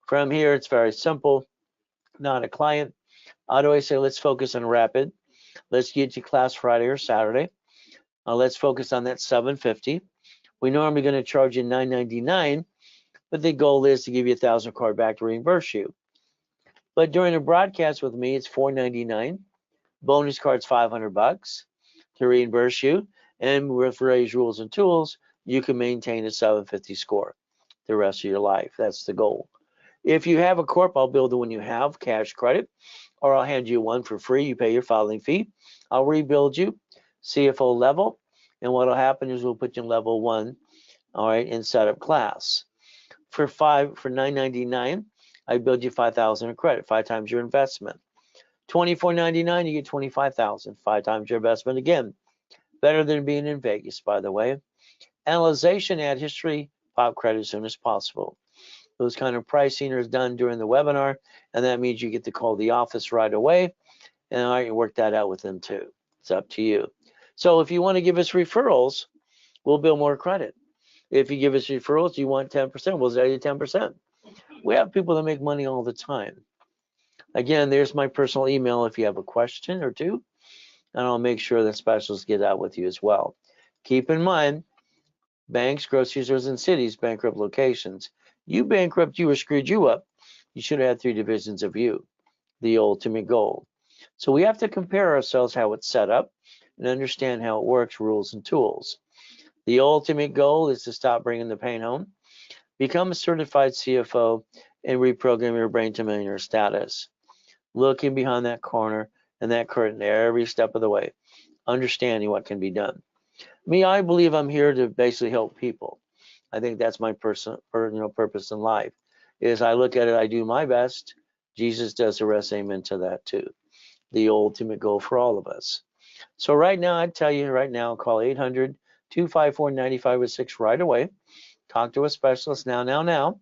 S2: From here, it's very simple. Not a client. I'd always say, let's focus on rapid. Let's get to class Friday or Saturday. Let's focus on that $750. We normally going to charge you $999, but the goal is to give you $1,000 card back to reimburse you. But during a broadcast with me, it's $4.99. Bonus card's $500 to reimburse you. And with Ray's Rules and Tools, you can maintain a 750 score the rest of your life. That's the goal. If you have a corp, I'll build the one you have, cash credit, or I'll hand you one for free. You pay your filing fee. I'll rebuild you, CFO level, and what'll happen is we'll put you in level 1, all right, in setup class. For $9.99, I build you 5,000 of credit, 5 times your investment. $24.99, you get 25,000, 5 times your investment again. Better than being in Vegas, by the way. Analyzation, add history, pop credit as soon as possible. Those kind of pricing is done during the webinar, and that means you get to call the office right away, and I can work that out with them too. It's up to you. So if you want to give us referrals, we'll build more credit. If you give us referrals, you want 10%, we'll sell you 10%. We have people that make money all the time. Again, there's my personal email if you have a question or two, and I'll make sure that specialists get out with you as well. Keep in mind, banks, grocery stores, and cities bankrupt locations. You bankrupt you or screwed you up, you should have had 3 divisions of you, the ultimate goal. So we have to compare ourselves how it's set up and understand how it works, rules and tools. The ultimate goal is to stop bringing the pain home, become a certified CFO, and reprogram your brain to millionaire status. Looking behind that corner and that curtain every step of the way, understanding what can be done. Me, I believe I'm here to basically help people. I think that's my personal purpose in life. Is I look at it, I do my best. Jesus does the rest. Amen to that too. The ultimate goal for all of us. So right now, I'd tell you right now, call 800-254-9506 right away. Talk to a specialist now.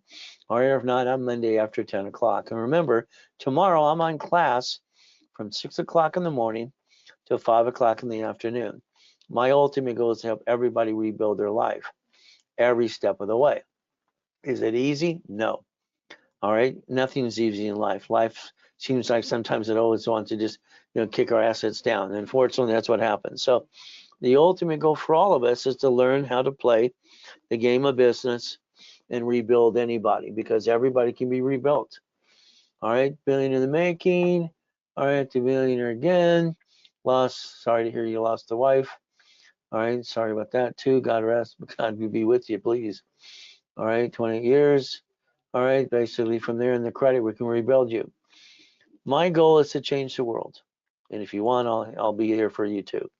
S2: Or if not, on Monday after 10 o'clock. And remember, tomorrow I'm on class from 6 o'clock in the morning to 5 o'clock in the afternoon. My ultimate goal is to help everybody rebuild their life every step of the way. Is it easy? No. All right. Nothing's easy in life. Life seems like sometimes it always wants to just, kick our assets down. And unfortunately, that's what happens. So the ultimate goal for all of us is to learn how to play the game of business and rebuild anybody, because everybody can be rebuilt. All right. Billion in the making. All right. The millionaire again. Sorry to hear you lost the wife. All right, sorry about that too. God be with you, please. All right, 20 years. All right, basically from there in the credit, we can rebuild you. My goal is to change the world. And if you want, I'll be here for you too.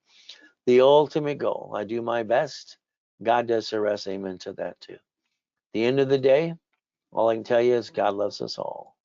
S2: The ultimate goal, I do my best. God does the rest. Amen to that too. At the end of the day, all I can tell you is God loves us all.